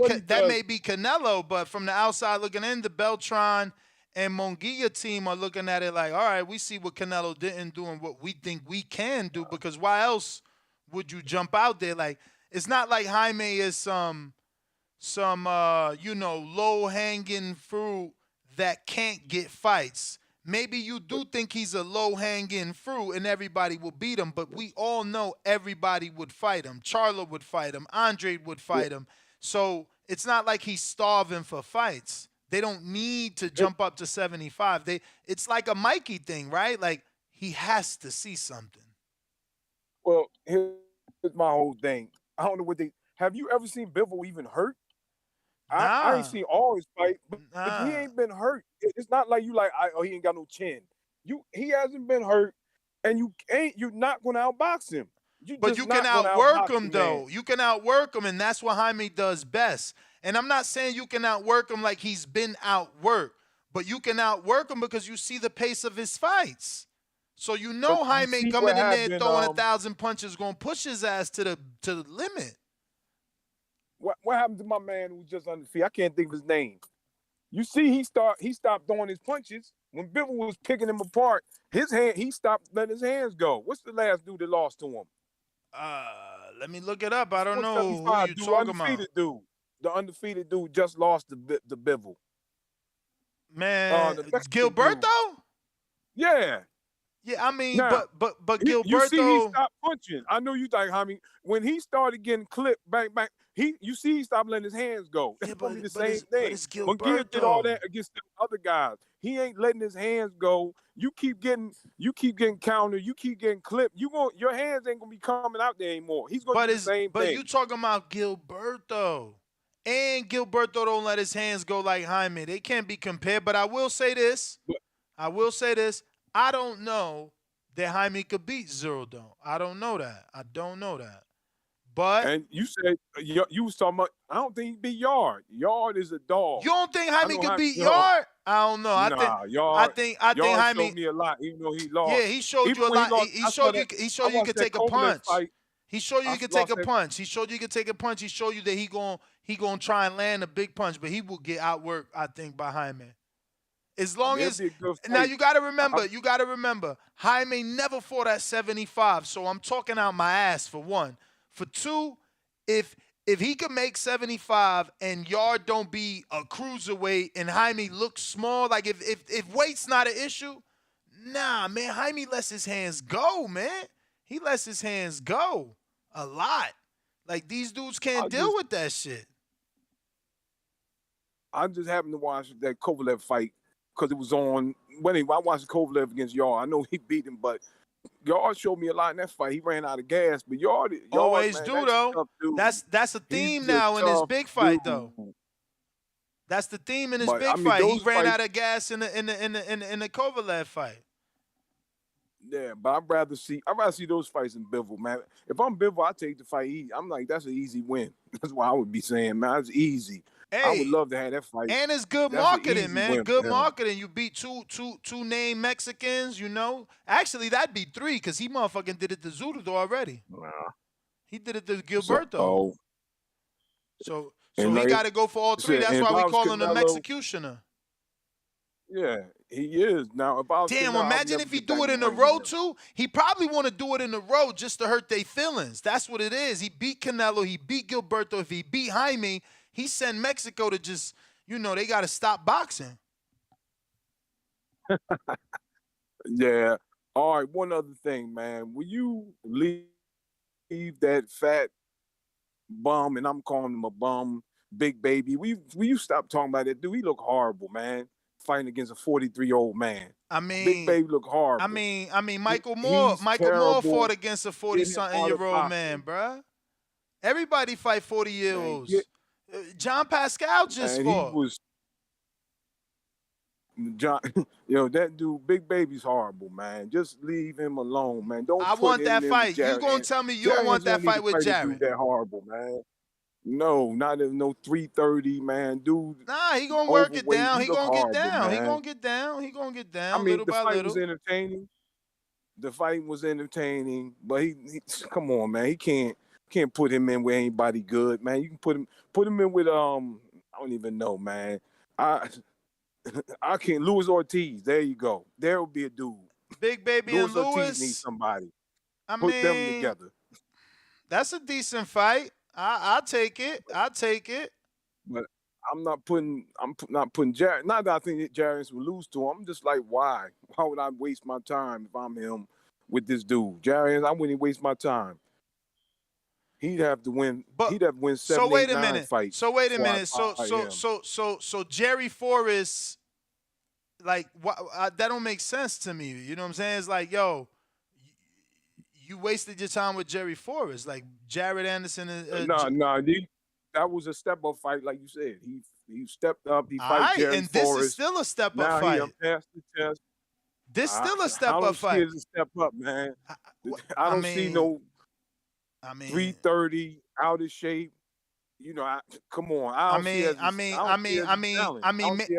Canelo, but from the outside looking in, the Beltran and Munguia team are looking at it like, all right, we see what Canelo didn't do and what we think we can do, because why else would you jump out there? Like, it's not like Jaime is some low-hanging fruit that can't get fights. Maybe you do think he's a low-hanging fruit and everybody will beat him, but we all know everybody would fight him. Charlo would fight him. Andre would fight him. So It's not like he's starving for fights. They don't need to jump up to 75. It's like a Mikey thing, right? Like he has to see something. Well, here's my whole thing. I don't know what have you ever seen Bivol even hurt? I ain't seen all his fight, but he ain't been hurt. It's not like you he ain't got no chin. He hasn't been hurt, and you're not gonna outbox him. But you can outwork him though. You can outwork him, and that's what Jaime does best. And I'm not saying you can outwork him like he's been outworked, but you can outwork him because you see the pace of his fights. So you know Jaime coming in there throwing 1,000 punches gonna push his ass to the limit. What happened to my man who was just undefeated? I can't think of his name. You see, he stopped throwing his punches when Bivol was picking him apart. He stopped letting his hands go. What's the last dude that lost to him? Let me look it up. I don't know who you talking about. The undefeated dude just lost to Bivol. Man, Gilberto? Yeah. Yeah, I mean, now, but Gilberto. You see, he stopped punching. I know you think, Jaime, when he started getting clipped back, he stopped letting his hands go. It's gonna be the same thing. But it's Munguia did all that against the other guys. He ain't letting his hands go. You keep getting countered. You keep getting clipped. Your hands ain't gonna be coming out there anymore. He's gonna do the same thing. But you talking about Gilberto, and Gilberto don't let his hands go like Jaime. They can't be compared. But I will say this. I don't know that Jaime could beat Zero though. I don't know that. But and you said you was talking about. I don't think he beat Yard. Yard is a dog. You don't think Jaime could beat Yard? I don't know. I think Jaime showed me a lot, even though he lost. Yeah, he showed you a lot. He showed you could take a punch. He showed you could take a punch. He showed you could take a punch. He showed you that he gonna try and land a big punch, but he will get outworked, I think, by Jaime. As long as now you gotta remember, Jaime never fought at 75. So I'm talking out my ass for one. For two, if he could make 75 and Yard don't be a cruiserweight and Jaime looks small, like if weight's not an issue, nah, man, Jaime lets his hands go, man. He lets his hands go a lot. Like these dudes can't deal with that shit. I just happened to watch that Kovalev fight because it was on. Well, anyway, I watched Kovalev against Yard. I know he beat him, but Yard showed me a lot in that fight. He ran out of gas, but Yard always man, do though. That's a theme now in his big fight though. That's the theme in his big fight. He ran out of gas in the Kovalev fight. Yeah, but I'd rather see those fights in Bivol, man. If I'm Bivol, I take the fight easy. I'm like, that's an easy win. That's what I would be saying, man. It's easy. Hey, I would love to have that fight. And it's good marketing, man. Good marketing. You beat two named Mexicans, you know. Actually, that'd be three, because he motherfucking did it to Zurdo already. Nah. He did it to Gilberto. So he like, got to go for all three. That's why we call him the Mexicutioner. Yeah, he is. Now, if I was damn, imagine if he do it in a row too. He probably want to do it in a row just to hurt their feelings. That's what it is. He beat Canelo. He beat Gilberto. If he beat Jaime, he sent Mexico to just, they got to stop boxing. Yeah. All right, one other thing, man. Will you leave that fat bum, and I'm calling him a bum, Big Baby? Will you stop talking about that dude? He look horrible, man. Fighting against a 43-year-old man. I mean, Big Baby look horrible. I mean, Michael Moore fought against a 40-something-year-old man, bruh. Everybody fight 40-year-olds. John Pascal just fought. That dude, Big Baby's horrible, man. Just leave him alone, man. Don't. I want that fight. You gonna tell me you don't want that fight with Jared? That horrible, man. No, not in no 330, man. Dude. Nah, he gonna work it down. He gonna get down. He gonna get down. He gonna get down. I mean, little by little. The fight was entertaining. The fight was entertaining, but he come on, man. He can't put him in with anybody good, man. You can put him in with I don't even know, man. I can't. Luis Ortiz. There you go. There will be a dude. Big Baby Luis and Ortiz Luis needs somebody. Put them together. That's a decent fight. I'll take it. But I'm not putting Jared. Not that I think Jared will lose to him. I'm just like, why? Why would I waste my time if I'm him with this dude? Jared, I wouldn't waste my time. he'd have to win. But he'd have to win 7, so wait 8, a 9 minute. fights. So wait a before I minute. So buy so him. so Jerry Forrest, like that don't make sense to me. You know what I'm saying? It's like, yo, you wasted your time with Jerry Forrest. Like Jared Anderson. That was a step up fight, like you said. He stepped up. He All fight right, Jerry and Forrest. this is still a step up Now fight. he done passed the test. This still a step I don't up see fight. it as a step up, man. I don't see no 330 out of shape. You know, come on. I don't see it as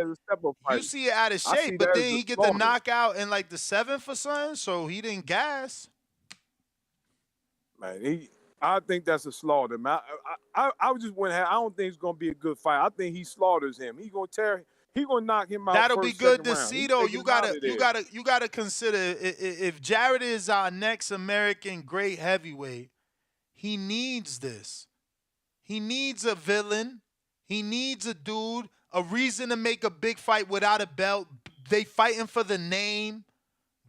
a step up fight. You see it out of I see shape, but that then as a he get the slaughter. knockout in like the 7th or something, so he didn't gas. Man, I think that's a slaughter, man. I just went ahead. I don't think it's gonna be a good fight. I think he slaughters him. He gonna knock him out. That'll be first, good second to round. see He though. taking You him out of there. gotta consider if Jared is our next American great heavyweight, he needs this. He needs a villain. He needs a dude, a reason to make a big fight without a belt. They fighting for the name.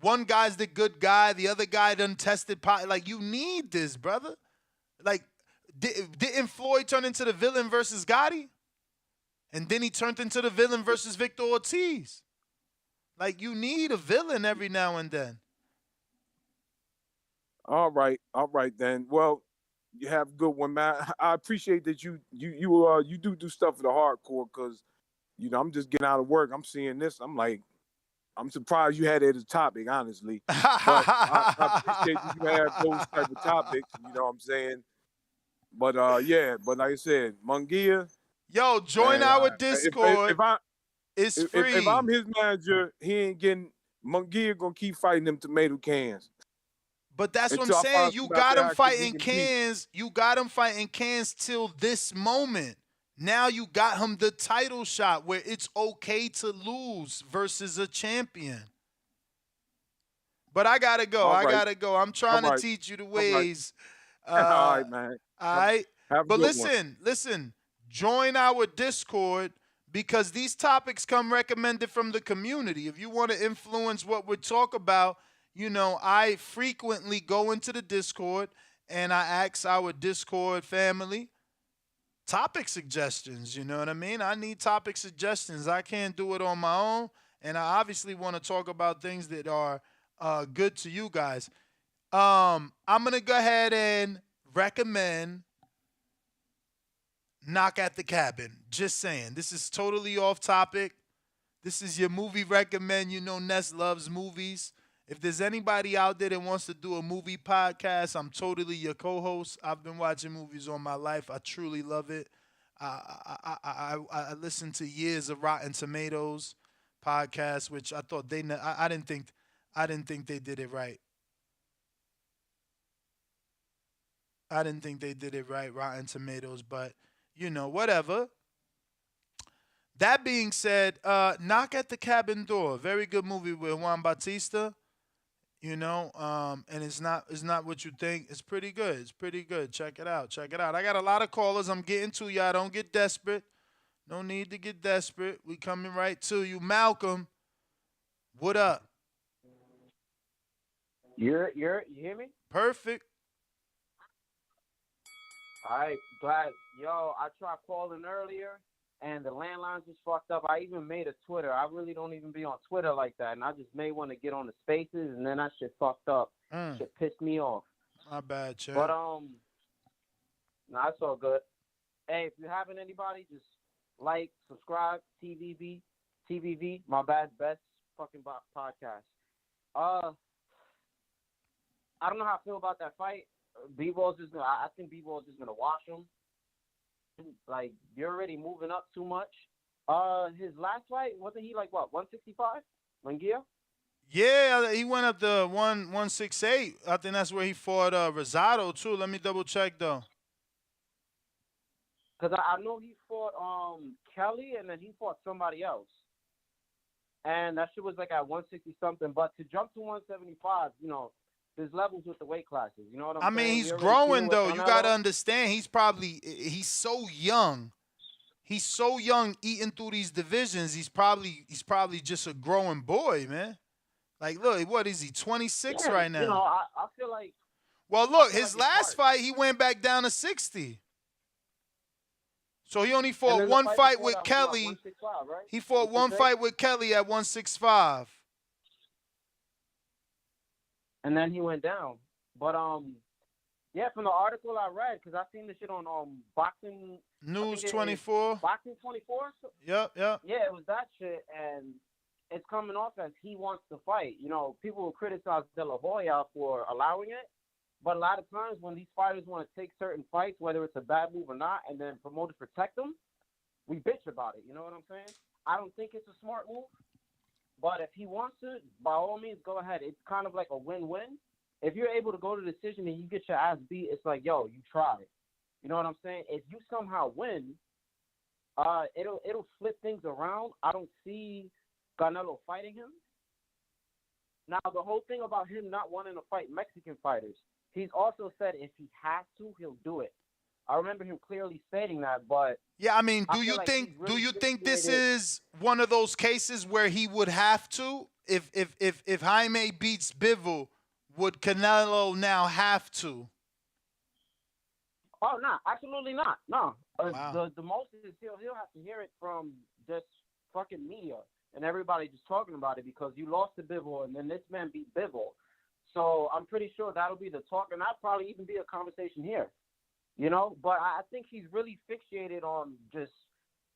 One guy's the good guy, the other guy done tested pot. Like, you need this, brother. Like, didn't Floyd turn into the villain versus Gotti? And then he turned into the villain versus Victor Ortiz. Like, you need a villain every now and then. All right then. Well, you have a good one, man. I appreciate that you do stuff for the hardcore, because I'm just getting out of work. I'm seeing this. I'm like, I'm surprised you had it as a topic, honestly. But I appreciate that you have those type of topics. You know what I'm saying? But but like I said, Munguia. Yo, join our Discord. It's free. If I'm his manager, he ain't getting Munguia gonna keep fighting them tomato cans. But that's what I'm saying. You got him fighting cans. You got him fighting cans till this moment. Now you got him the title shot where it's okay to lose versus a champion. But I gotta go. I gotta go. I'm trying to teach you the ways. All right, man. All right. Have a But good one. listen. Join our Discord, because these topics come recommended from the community. If you want to influence what we talk about, I frequently go into the Discord and I ask our Discord family topic suggestions. You know what I mean? I need topic suggestions. I can't do it on my own. And I obviously want to talk about things that are good to you guys. I'm going to go ahead and recommend Knock at the Cabin. Just saying. This is totally off topic. This is your movie recommend. Ness loves movies. If there's anybody out there that wants to do a movie podcast, I'm totally your co-host. I've been watching movies all my life. I truly love it. I listened to years of Rotten Tomatoes podcast, which I thought I didn't think they did it right. I didn't think they did it right, Rotten Tomatoes, but whatever. That being said, Knock at the Cabin Door, very good movie with Juan Bautista. And it's not what you think. It's pretty good. It's pretty good. Check it out. I got a lot of callers. I'm getting to y'all. Don't get desperate. No need to get desperate. We coming right to you. Malcolm, what up? You hear me? Perfect. All right, glad. Yo, I tried calling earlier, and the landline just fucked up. I even made a Twitter. I really don't even be on Twitter like that, and I just may want to get on the spaces, and then that shit fucked up. Shit pissed me off. My bad, champ. But nah, it's all good. Hey, if you haven't anybody, just like, subscribe, TVV, my bad, best fucking podcast. I don't know how I feel about that fight. I think Bivol's just gonna wash him. Like, you're already moving up too much. His last fight, wasn't he like 165? Munguia? Yeah, he went up to 168. I think that's where he fought Rosado too. Let me double check though. Because I know he fought Kelly, and then he fought somebody else. And that shit was like at 160 something. But to jump to 175, there's levels with the weight classes. You know what I'm saying? He's growing though. You got to understand, he's so young. He's so young eating through these divisions. He's probably just a growing boy, man. Like, look, what is he, 26 right now? I feel like. Well, look, his last fight, he went back down to 60. So he only fought one fight with Kelly. 165, right? He fought one fight with Kelly at 165. And then he went down. But yeah, from the article I read, because I seen this shit on Boxing News 24. Boxing 24. Yep. Yeah, it was that shit, and it's coming off as he wants to fight. You know, people will criticize De La Hoya for allowing it, but a lot of times when these fighters want to take certain fights, whether it's a bad move or not, and then promoters protect them, we bitch about it. You know what I'm saying? I don't think it's a smart move, but if he wants to, by all means, go ahead. It's kind of like a win-win. If you're able to go to the decision and you get your ass beat, it's like, yo, you tried. You know what I'm saying? If you somehow win, it'll flip things around. I don't see Canelo fighting him. Now, the whole thing about him not wanting to fight Mexican fighters, he's also said if he has to, he'll do it. I remember him clearly stating that, but yeah, I mean, do you think this is one of those cases where he would have to? If Jaime beats Bivol, would Canelo now have to? Oh, no, absolutely not. No. Wow. The most is he'll have to hear it from just fucking media and everybody just talking about it because you lost to Bivol and then this man beat Bivol. So I'm pretty sure that'll be the talk, and that'll probably even be a conversation here. You know, but I think he's really fixated on just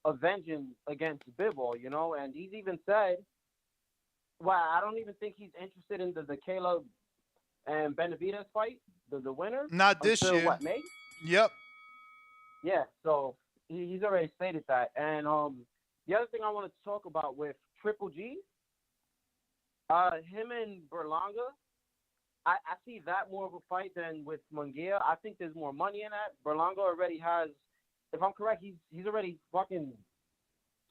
avenging against Bivol, you know, and he's even said, well, I don't even think he's interested in the Caleb and Benavidez fight, the winner. Not this until, year. What, May? Yep. Yeah, so he's already stated that. And the other thing I wanted to talk about with Triple G, him and Berlanga, I see that more of a fight than with Munguia. I think there's more money in that. Berlanga already has, if I'm correct, he's already fucking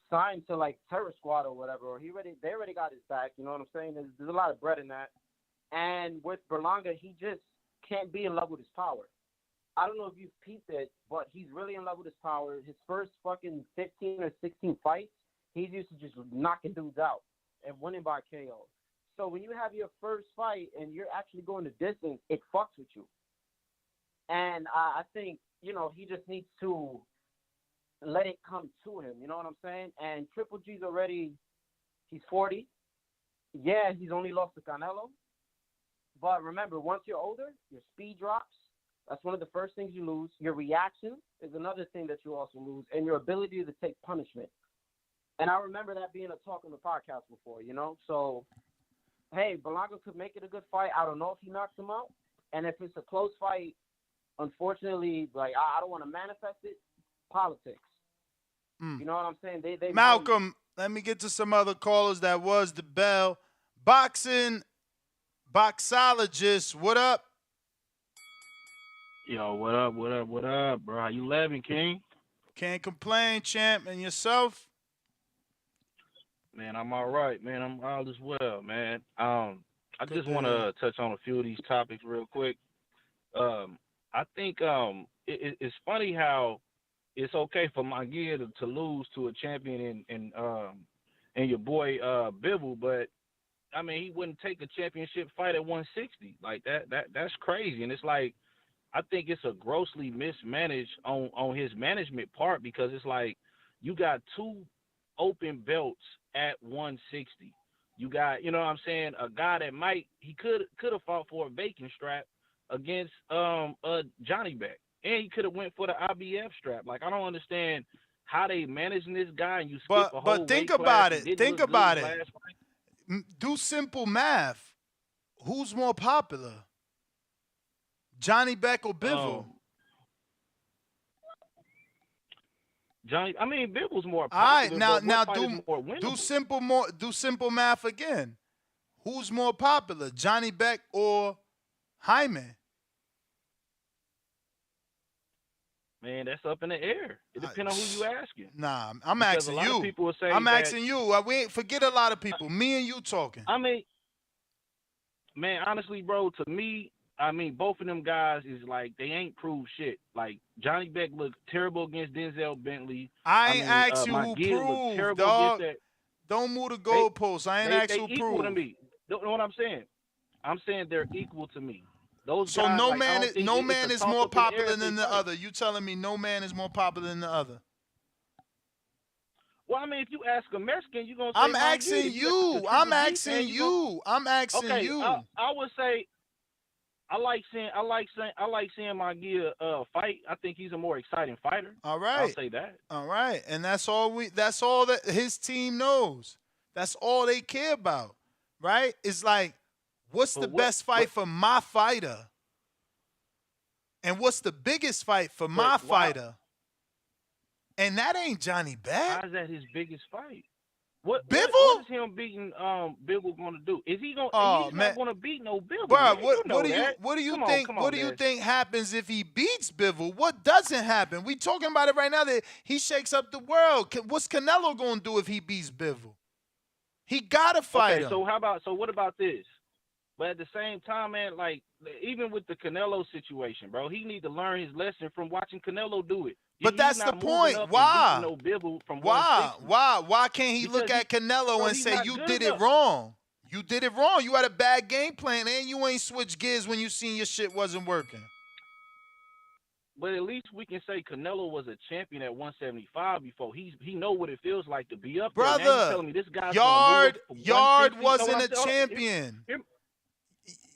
signed to like Terror Squad or whatever, or they already got his back. You know what I'm saying? There's a lot of bread in that. And with Berlanga, he just can't be in love with his power. I don't know if you've peeped it, but he's really in love with his power. His first fucking 15 or 16 fights, he's used to just knocking dudes out and winning by KO. So when you have your first fight and you're actually going the distance, it fucks with you. And I think, you know, he just needs to let it come to him. You know what I'm saying? And Triple G's already, he's 40. Yeah, he's only lost to Canelo. But remember, once you're older, your speed drops. That's one of the first things you lose. Your reaction is another thing that you also lose. And your ability to take punishment. And I remember that being a talk on the podcast before, you know? So, hey, Berlanga could make it a good fight. I don't know if he knocks him out. And if it's a close fight, unfortunately, like, I don't want to manifest it. Politics. You know what I'm saying? They Malcolm, let me get to some other callers. That was the bell. Boxing, boxologist, what up? Yo, what up, bro? How you living, King? Can't complain, champ. And yourself? Man, I'm all right, man. I'm all as well, man. I just want to touch on a few of these topics real quick. I think it's funny how it's okay for Munguia to lose to a champion and your boy Bivol, but I mean he wouldn't take a championship fight at 160 like that's crazy, and it's like I think it's a grossly mismanaged on his management part because it's like you got two open belts at 160. You got, you know what I'm saying, a guy that he could have fought for a vacant strap against Johnny Beck. And he could have went for the IBF strap. Like, I don't understand how they managing this guy and you skip a whole But think weight about class it. Think about it. Do simple math. Who's more popular? Johnny Beck or Bivol? Bivol's more popular. All right, now do simple math again. Who's more popular, Johnny Beck or Jaime? Man, that's up in the air. It depends on who you asking. Nah, I'm Because asking a lot you. of people will say I'm that- asking you. We ain't forget a lot of people. Me and you talking. I mean, man, honestly, bro, to me, I mean, both of them guys is like they ain't proved shit. Like Johnny Beck looked terrible against Denzel Bentley. I ain't asked you who proved, dog. Don't move the goalposts. I ain't asked who equal proved. to me. You know what I'm saying? I'm saying they're equal to me. Those So guys, no like, I man, don't think no it's man a is toss more up in the air popular if they than the fight. other. You telling me no man is more popular than the other? Well, I mean, if you ask a Mexican, you're gonna say I'm Munguia. asking If you ask you. a I'm Triple G asking fan, you. I'm asking okay, you. I would say I like seeing Munguia fight. I think he's a more exciting fighter. All right. I'll say that. All right. And that's all that his team knows. That's all they care about. Right? It's like, what's the best fight for my fighter? And what's the biggest fight for my fighter? And that ain't Johnny Bet. How is that his biggest fight? What Bivol? is him beating Bivol going to do? Is he going? He's man. not going to beat no Bivol. Bro, Man. what do you think? Come What on, do you man. think happens if he beats Bivol? What doesn't happen? We talking about it right now that he shakes up the world. What's Canelo gonna do if he beats Bivol? He gotta fight him. So what about this? But at the same time, man, like even with the Canelo situation, bro, he need to learn his lesson from watching Canelo do it. But that's the point. Why? No Bivol from Why? 160. Why can't he look at Canelo and say you did it wrong? You did it wrong. You had a bad game plan and you ain't switched gears when you seen your shit wasn't working. But at least we can say Canelo was a champion at 175 before. He know what it feels like to be up there. Now you Brother, telling me this guy's Yard gonna wasn't a champion.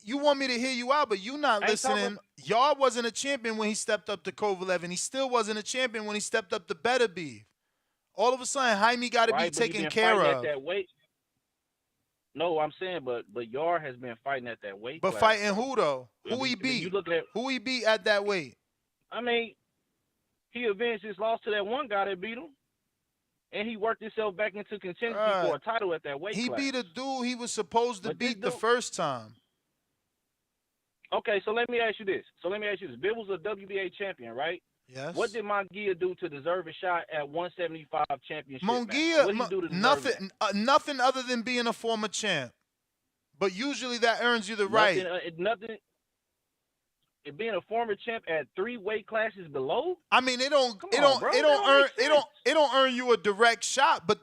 You want me to hear you out, but you not listening. Yard wasn't a champion when he stepped up to Kovalev, and he still wasn't a champion when he stepped up to Beterbiev. All of a sudden, Jaime got to be taken care of. At that weight. No, I'm saying, but Yard has been fighting at that weight. But class. fighting who though? Who he beat? Who he beat at that weight? I mean, he avenged his loss to that one guy that beat him, and he worked himself back into contention for a title at that weight class. He beat a dude he was supposed to beat the first time. Okay, so let me ask you this. Bivol's a WBA champion, right? Yes. What did Munguia do to deserve a shot at 175 championship? Munguia, What did he do to deserve nothing other than being a former champ. But usually that earns you the right. Nothing. Being a former champ at 3 weight classes below. I mean, it don't earn you a direct shot, but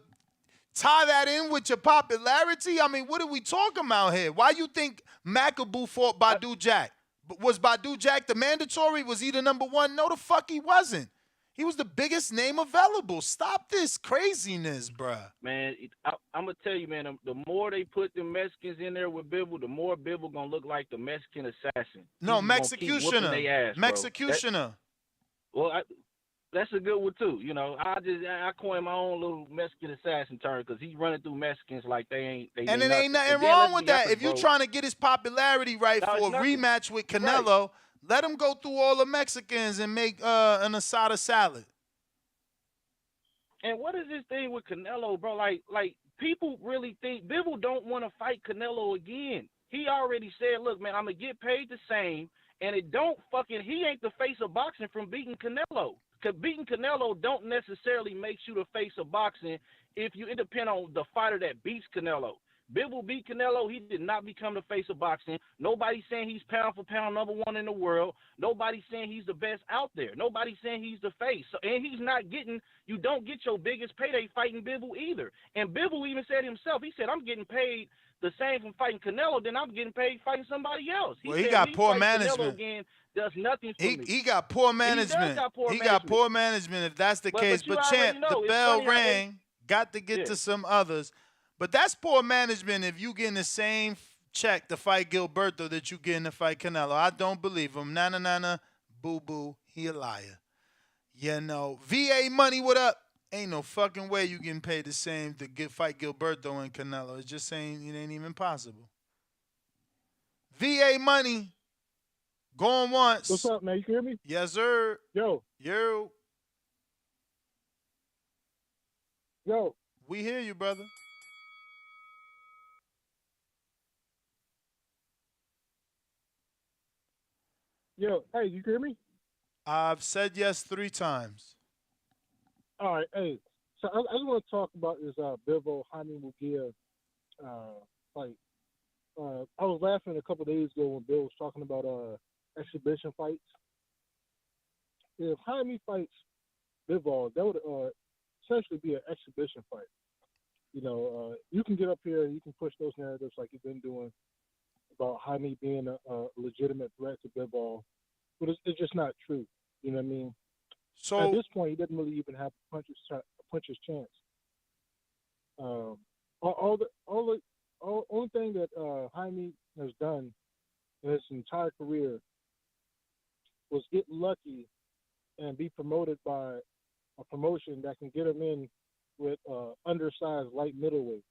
tie that in with your popularity. I mean, what are we talking about here? Why you think McAboo fought Badu Jack? Was Badu Jack the mandatory? Was he the number one? No, the fuck he wasn't. He was the biggest name available. Stop this craziness, bruh. Man, I'm going to tell you, man, the more they put the Mexicans in there with Bivol, the more Bivol going to look like the Mexican assassin. No, Mexicutioner. Mexicutioner. Well, that's a good one, too. You know, I coined my own little Mexican assassin term because he's running through Mexicans like they ain't. And it ain't nothing wrong with that. If you're trying to get his popularity right for a rematch with Canelo, let him go through all the Mexicans and make an asada salad. And what is this thing with Canelo, bro? Like people really think Bivol don't want to fight Canelo again. He already said, look, man, I'm going to get paid the same, and he ain't the face of boxing from beating Canelo. Because beating Canelo don't necessarily make you the face of boxing it depends on the fighter that beats Canelo. Bivol beat Canelo. He did not become the face of boxing. Nobody's saying he's pound for pound number one in the world. Nobody's saying he's the best out there. Nobody's saying he's the face. And he's not you don't get your biggest payday fighting Bivol either. And Bivol even said himself, he said, I'm getting paid the same from fighting Canelo, then I'm getting paid fighting somebody else. He got poor management. Again, does nothing for me. He got poor management. He got poor management if that's the case. But champ, the bell rang. Got to get to some others. But that's poor management if you getting the same check to fight Gilberto that you getting to fight Canelo. I don't believe him. Nana, boo-boo, he a liar. You know, VA money, what up? Ain't no fucking way you getting paid the same to fight Gilberto and Canelo. It ain't even possible. VA money, going once. What's up, man? You can hear me? Yes, sir. Yo. We hear you, brother. Yo, hey, you can hear me? I've said yes 3 times. All right, hey. So I just want to talk about this Bivol Jaime Munguia fight. I was laughing a couple days ago when Bill was talking about exhibition fights. If Jaime fights Bivol, that would essentially be an exhibition fight. You know, you can get up here and you can push those narratives like you've been doing about Jaime being a legitimate threat to Bivol, but it's just not true. You know what I mean? So at this point, he doesn't really even have a puncher's chance. Only thing that Jaime has done in his entire career was get lucky and be promoted by a promotion that can get him in with undersized light middleweight,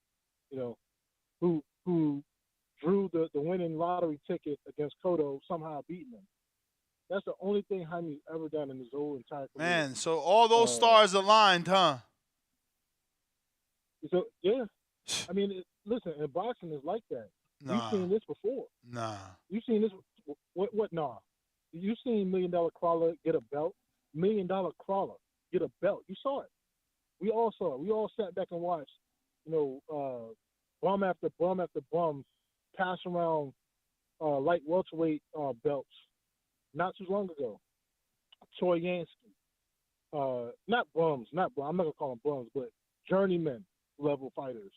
who drew the winning lottery ticket against Cotto, somehow beating him. That's the only thing Jaime's ever done in his whole entire career. Man, so all those stars aligned, huh? So yeah, I mean, listen, and boxing is like that. Nah. You've seen this before. Nah. You've seen this. What? Nah. You've seen $1 Million Crawler get a belt. $1 Million Crawler get a belt. You saw it. We all saw it. We all sat back and watched. Bum after bum after bum pass around light welterweight belts not too long ago. Troy Yansky. Not bums. I'm not gonna call them bums, but journeyman level fighters.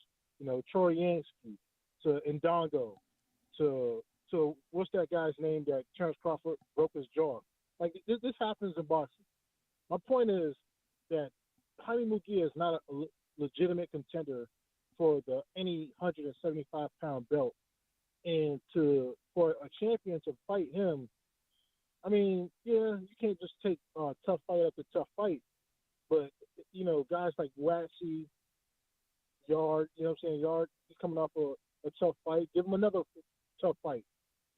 Troy Yansky to Ndongo to what's that guy's name that Terrence Crawford broke his jaw. Like this happens in boxing. My point is that Jaime Munguia is not a legitimate contender for any 175-pound belt, and for a champion to fight him, I mean, yeah, you can't just take tough fight after tough fight, but guys like Waxy, Yard, Yard, he's coming off a tough fight. Give him another tough fight.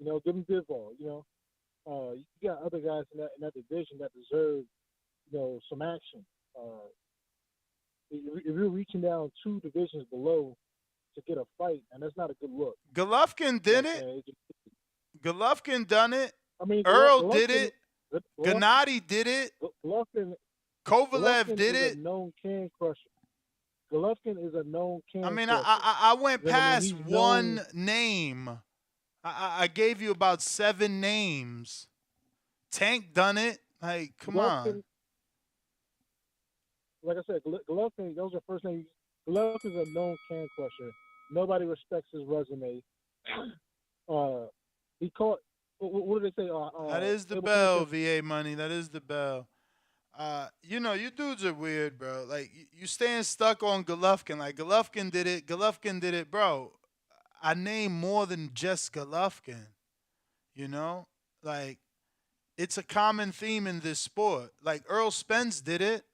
Give him Bivol. You got other guys in that division that deserve, some action. If you're reaching down 2 divisions below to get a fight, and that's not a good look. Golovkin did it. Golovkin done it. I mean, Earl did it. Gennady did it. Kovalev did it. A known can crusher. Golovkin is a known can crusher. I mean, I went past one name. I gave you about 7 names. Tank done it. Like, come on. Like I said, Golovkin, that was the first name. Golovkin is a known can crusher. Nobody respects his resume. He caught. What did they say? That is the bell, VA money. That is the bell. You dudes are weird, bro. Like, you staying stuck on Golovkin. Like, Golovkin did it, bro. I name more than just Golovkin. Like, it's a common theme in this sport. Like, Earl Spence did it.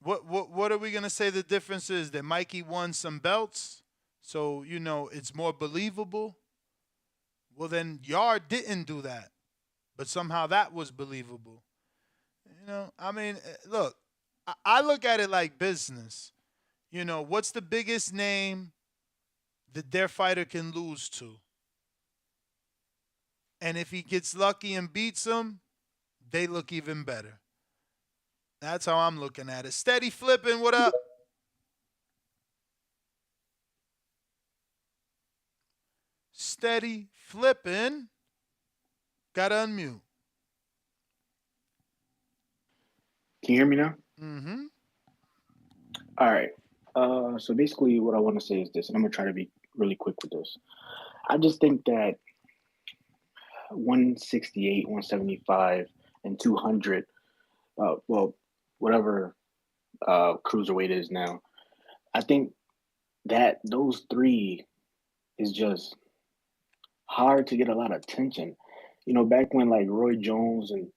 What are we gonna say the difference is? That Mikey won some belts, so it's more believable. Well, then Yard didn't do that, but somehow that was believable. I mean, look, I look at it like business. What's the biggest name that their fighter can lose to? And if he gets lucky and beats them, they look even better. That's how I'm looking at it. Steady flipping, what up? Steady flipping. Gotta unmute. Can you hear me now? Mm-hmm. All right. So basically what I want to say is this, and I'm going to try to be really quick with this. I just think that 168, 175, and 200, whatever cruiserweight is now, I think that those 3 is just hard to get a lot of attention. Back when like Roy Jones and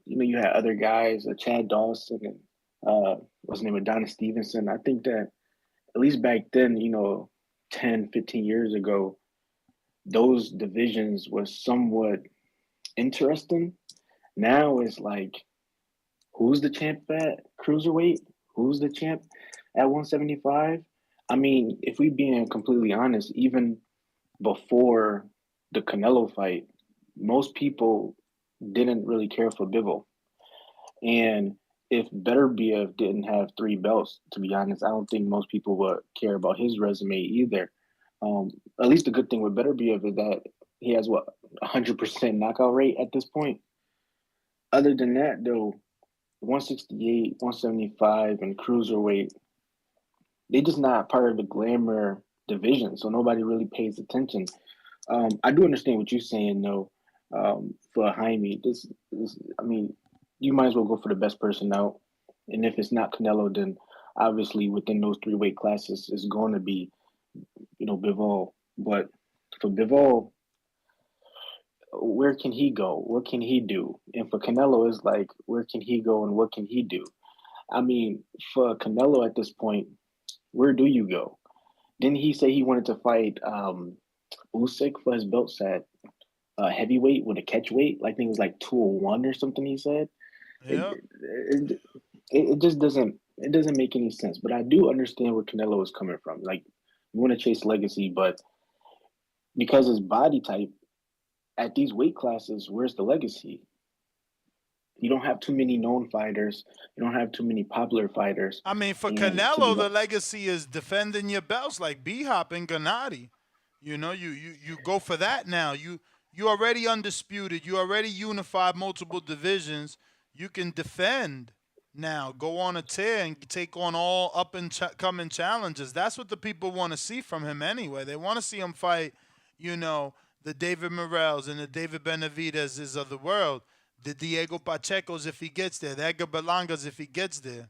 you had other guys, Chad Dawson and what's his name, Adonis Stevenson. I think that at least back then, 10, 15 years ago, those divisions were somewhat interesting. Now it's like, who's the champ at cruiserweight? Who's the champ at 175? I mean, if we being completely honest, even before the Canelo fight, most people didn't really care for Bivol. And if Beterbiev didn't have 3 belts, to be honest, I don't think most people would care about his resume either. At least the good thing with Beterbiev is that he has, 100% knockout rate at this point. Other than that, though, 168, 175, and cruiserweight, they just not part of the glamour division, so nobody really pays attention. I do understand what you're saying, though. For Jaime, I mean, you might as well go for the best person out, and if it's not Canelo, then obviously within those three weight classes is going to be, Bivol. But for Bivol, where can he go? What can he do? And for Canelo, it's like, where can he go and what can he do? I mean, for Canelo at this point, where do you go? Didn't he say he wanted to fight Usyk for his belts at heavyweight with a catch weight? I think it was like 201 or something. He said. Yeah. It just doesn't make any sense. But I do understand where Canelo is coming from. Like, you want to chase legacy, but because his body type at these weight classes, where's the legacy? You don't have too many known fighters. You don't have too many popular fighters. I mean, for And Canelo, the legacy is defending your belts like B-Hop and Gennady. You go for that now. You already undisputed. You already unified multiple divisions. You can defend now. Go on a tear and take on all up and coming challenges. That's what the people want to see from him anyway. They want to see him fight, the David Morrells and the David Benavidez's of the world. The Diego Pacheco's if he gets there. The Edgar Berlanga's if he gets there.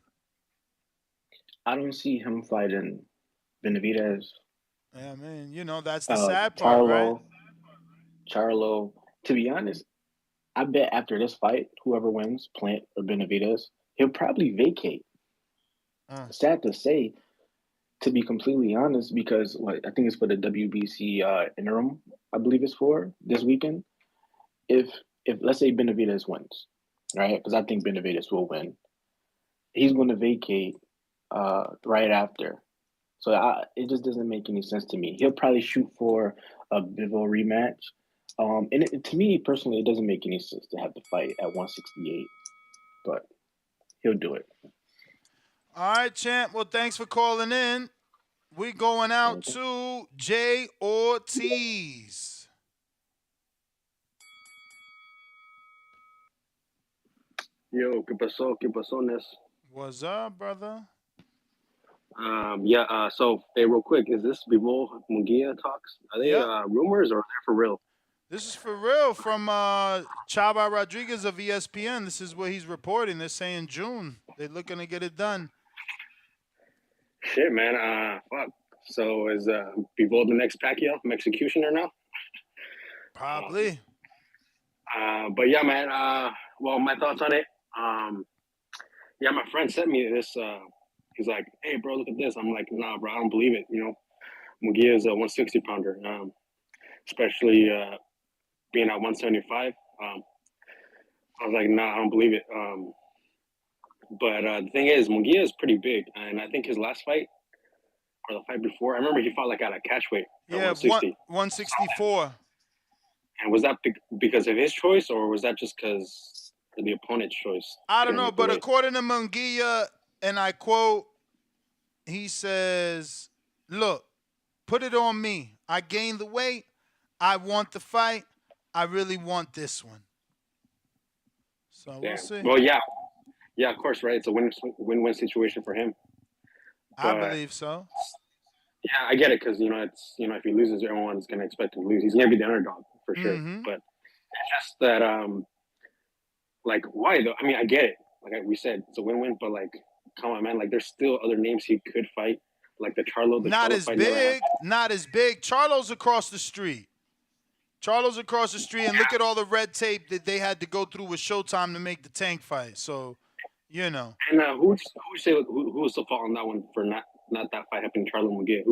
I don't see him fighting Benavidez. Yeah, I mean, that's the sad part, right? Charlo. To be honest, I bet after this fight, whoever wins, Plant or Benavidez, he'll probably vacate. Sad to say, to be completely honest, because I think it's for the WBC interim, I believe it's for this weekend. If let's say Benavidez wins, right? Because I think Benavidez will win. He's going to vacate right after. So it just doesn't make any sense to me. He'll probably shoot for a Bivol rematch. And to me, personally, it doesn't make any sense to have to fight at 168. But he'll do it. All right, champ. Well, thanks for calling in. We're going out to Jay Ortiz. Yo, ¿qué pasó? ¿Qué pasó, Ness? What's up, brother? So, hey, real quick, is this Bivol Munguia talks? Are they rumors or are they for real? This is for real from Chava Rodriguez of ESPN. This is what he's reporting. They're saying June. They're looking to get it done. Shit, man. Fuck. So is Bivol the next Pacquiao executioner now? Probably. But yeah, man. Well, my thoughts on it. My friend sent me this. He's like, "Hey, bro, look at this." I'm like, "Nah, bro, I don't believe it." Munguia is a 160 pounder, especially being at 175. I was like, "Nah, I don't believe it." But the thing is, Munguia is pretty big, and I think his last fight or the fight before, I remember he fought like at a catch weight. Yeah, 164. And was that because of his choice, or was that just because of the opponent's choice? I don't know, but according to Munguia, and I quote, he says, "Look, put it on me. I gained the weight. I want the fight. I really want this one." So we'll see. Well, yeah, of course, right? It's a win-win situation for him. I believe so. Yeah, I get it because if he loses, everyone's gonna expect him to lose. He's gonna be the underdog for sure. Mm-hmm. But it's just that, why though? I mean, I get it. Like we said, it's a win-win. But come on, man. There's still other names he could fight, like the Charlo. Not as big. Charlo's across the street. And look at all the red tape that they had to go through with Showtime to make the Tank fight. So, And who was the fault on that one for not that fight happening? Charlo Munguia.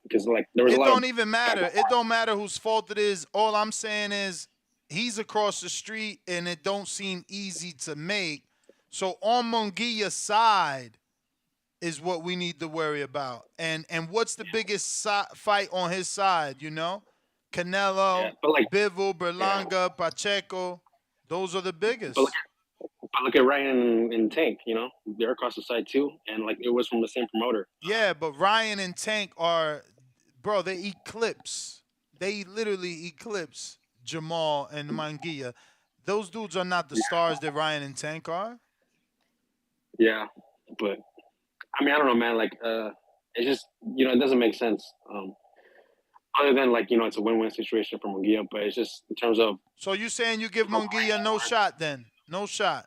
Because there was a lot. It don't even matter. It don't matter whose fault it is. All I'm saying is he's across the street, and it don't seem easy to make. So on Munguia's side is what we need to worry about. And what's the biggest fight on his side? Canelo, Bivol, Berlanga, Pacheco. Those are the biggest. But look at Ryan and Tank. They're across the side too, and it was from the same promoter. Yeah, but Ryan and Tank are, bro. They eclipse. They literally eclipse Jamal and Munguia. Those dudes are not the stars that Ryan and Tank are. Yeah, but I mean, I don't know, man. it's just it doesn't make sense. Other than it's a win-win situation for Munguia, but it's just in terms of So you saying you give Munguia no shot then? No shot.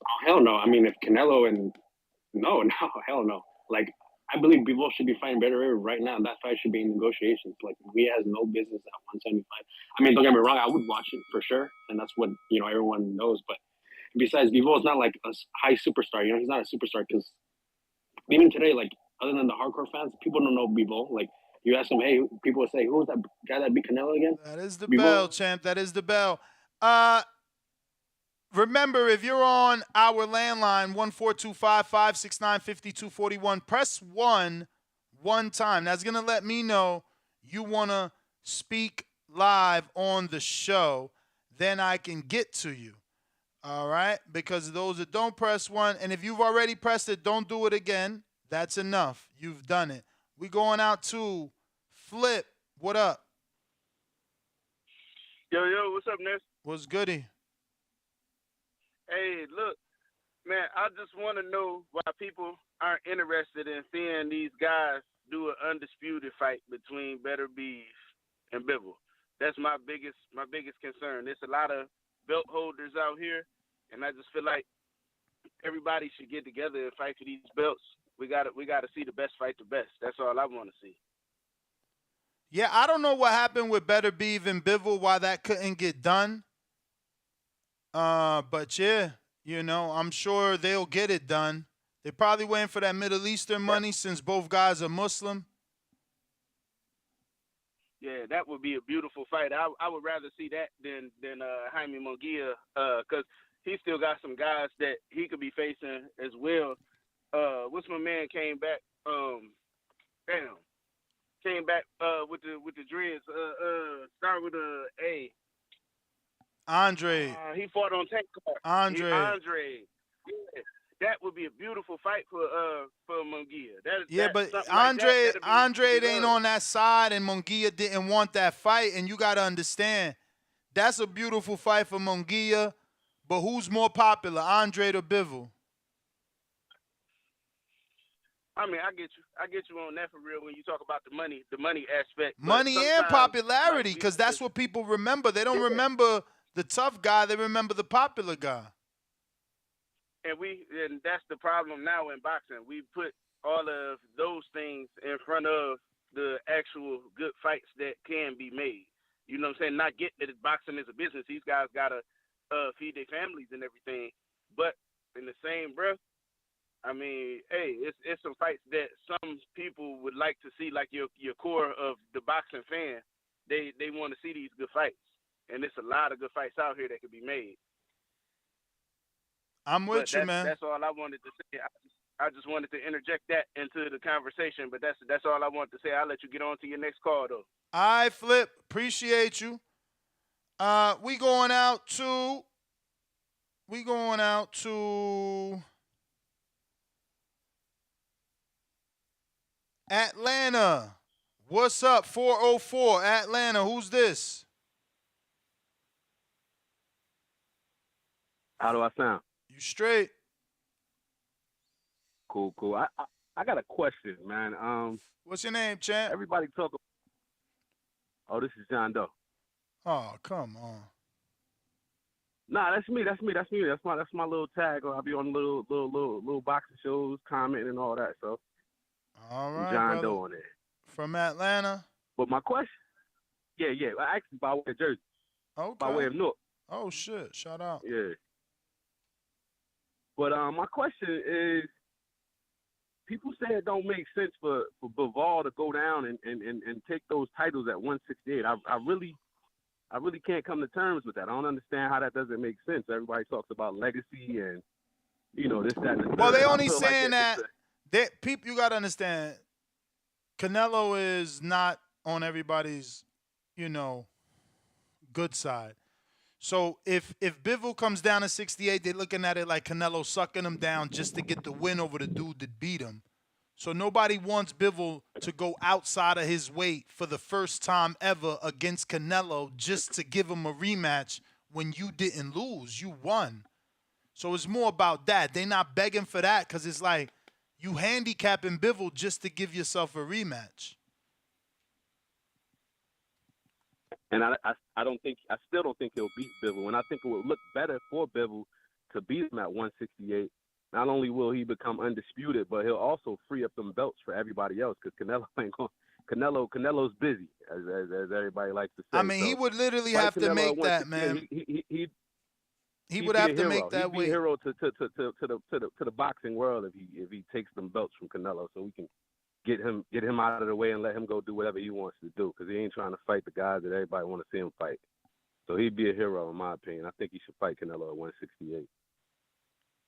oh, hell no. I mean, if Canelo and no, hell no. Like I believe Bivol should be fighting better right now. That fight should be in negotiations. Like he has no business at 175. I mean, don't get me wrong. I would watch it for sure, and that's what everyone knows. But besides, Bivol is not like a high superstar. He's not a superstar because even today, like other than the hardcore fans, people don't know Bivol. Like you ask them, hey, people would say, who was that guy that beat Canelo again? That is the Bivol? bell, champ. That is the bell. Remember, if you're on our landline, 14255695241, press 1 time. That's going to let me know you want to speak live on the show. Then I can get to you. All right? Because those that don't press 1, and if you've already pressed it, don't do it again. That's enough. You've done it. We going out to Flip. What up? Yo, what's up, Ness? What's goody? Hey, look, man, I just want to know why people aren't interested in seeing these guys do an undisputed fight between Better Beef and Bivol. That's my biggest concern. There's a lot of belt holders out here, and I just feel like everybody should get together and fight for these belts. We got to see the best fight the best. That's all I want to see. Yeah, I don't know what happened with Better Beef and Bivol, why that couldn't get done. But yeah, I'm sure they'll get it done. They're probably waiting for that Middle Eastern money since both guys are Muslim. Yeah, that would be a beautiful fight. I would rather see that than Jaime Munguia, because he still got some guys that he could be facing as well. What's my man came back? Came back with the dreads. Start with a A. Andre. He fought on Tank Card. Andre. Yeah, that would be a beautiful fight for Munguia. But Andre ain't on that side, and Munguia didn't want that fight. And you got to understand, that's a beautiful fight for Munguia. But who's more popular, Andre or Bivol? I mean, I get you on that for real when you talk about the money aspect. Money and popularity, because that's what people remember. They don't remember the tough guy; they remember the popular guy. And that's the problem now in boxing. We put all of those things in front of the actual good fights that can be made. You know what I'm saying? Not getting that boxing is a business. These guys gotta feed their families and everything. But in the same breath, I mean, hey, it's some fights that some people would like to see, like your core of the boxing fan. They want to see these good fights, and there's a lot of good fights out here that could be made. I'm with you, man. That's all I wanted to say. I just wanted to interject that into the conversation, but that's all I wanted to say. I'll let you get on to your next call, though. All right, Flip. Appreciate you. We going out to Atlanta. What's up? 404 Atlanta. Who's this? How do I sound? You straight? Cool. I got a question, man. What's your name, champ? Everybody talk. Oh, this is John Doe. Oh, come on. Nah, that's me. That's my little tag. I'll be on little boxing shows, commenting and all that. So, all right, John brother. Doe on there. From Atlanta. But my question, yeah, I actually by way of Jersey. Okay. By way of Newark. Oh shit! Shout out. Yeah. But my question is, people say it don't make sense for Bivol to go down and take those titles at 168. I really can't come to terms with that. I don't understand how that doesn't make sense. Everybody talks about legacy and this, that, and the third. Well, they only saying that people. You gotta understand, Canelo is not on everybody's, good side. So if Bivol comes down to 68, they're looking at it like Canelo sucking him down just to get the win over the dude that beat him. So nobody wants Bivol to go outside of his weight for the first time ever against Canelo just to give him a rematch when you didn't lose. You won. So it's more about that. They're not begging for that because it's like, you handicapping Bivol just to give yourself a rematch. And I still don't think he'll beat Bivol. And I think it would look better for Bivol to beat him at 168. Not only will he become undisputed, but he'll also free up them belts for everybody else because Canelo ain't going. Canelo's busy, as everybody likes to say. I mean, so he would literally fight have to Canelo make at that, 168, man. He He'd would be have a to hero. make that He'd be weight. a hero to the boxing world if he takes them belts from Canelo, so we can get him out of the way and let him go do whatever he wants to do, because he ain't trying to fight the guys that everybody want to see him fight. So he'd be a hero in my opinion. I think he should fight Canelo at 168.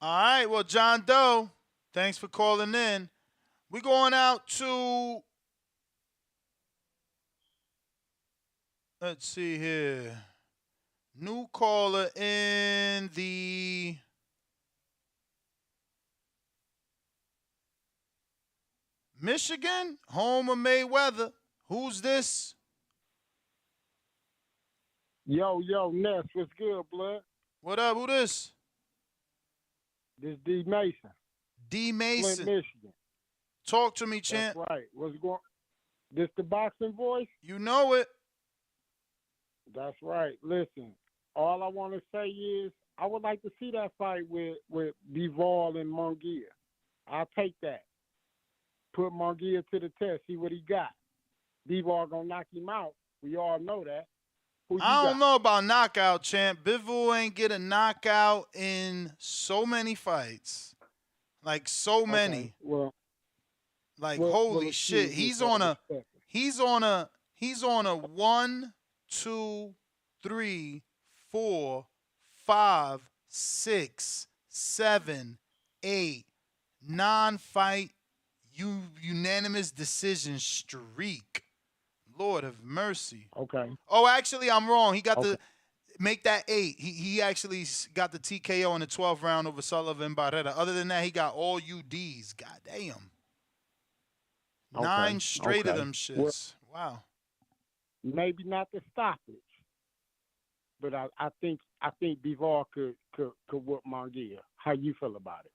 All right, well, John Doe, thanks for calling in. We're going out to, let's see here. New caller in the Michigan, home of Mayweather. Who's this? Yo, Ness, what's good, blood? What up? Who this? This D Mason. D Mason. Flint, Michigan. Talk to me, champ. That's right. What's going? This the boxing voice? You know it. That's right. Listen, all I want to say is I would like to see that fight with Bivol and Munguia. I'll take that. Put Munguia to the test, see what he got. Bivol gonna knock him out. We all know that. I don't know about knockout, champ. Bivol ain't get a knockout in so many fights. Like so many. Okay. Holy shit. He's on a 1, 2, 3, 4, 5, 6, 7, 8, 9 fight unanimous decision streak. Lord have mercy. Okay. Oh, actually, I'm wrong. He got to make that 8. He actually got the TKO in the 12th round over Sullivan Barrera. Other than that, he got all UDs. God damn. 9 straight of them shits. Wow. Maybe not the stoppage, but I think Bivol could whoop Munguia. How you feel about it?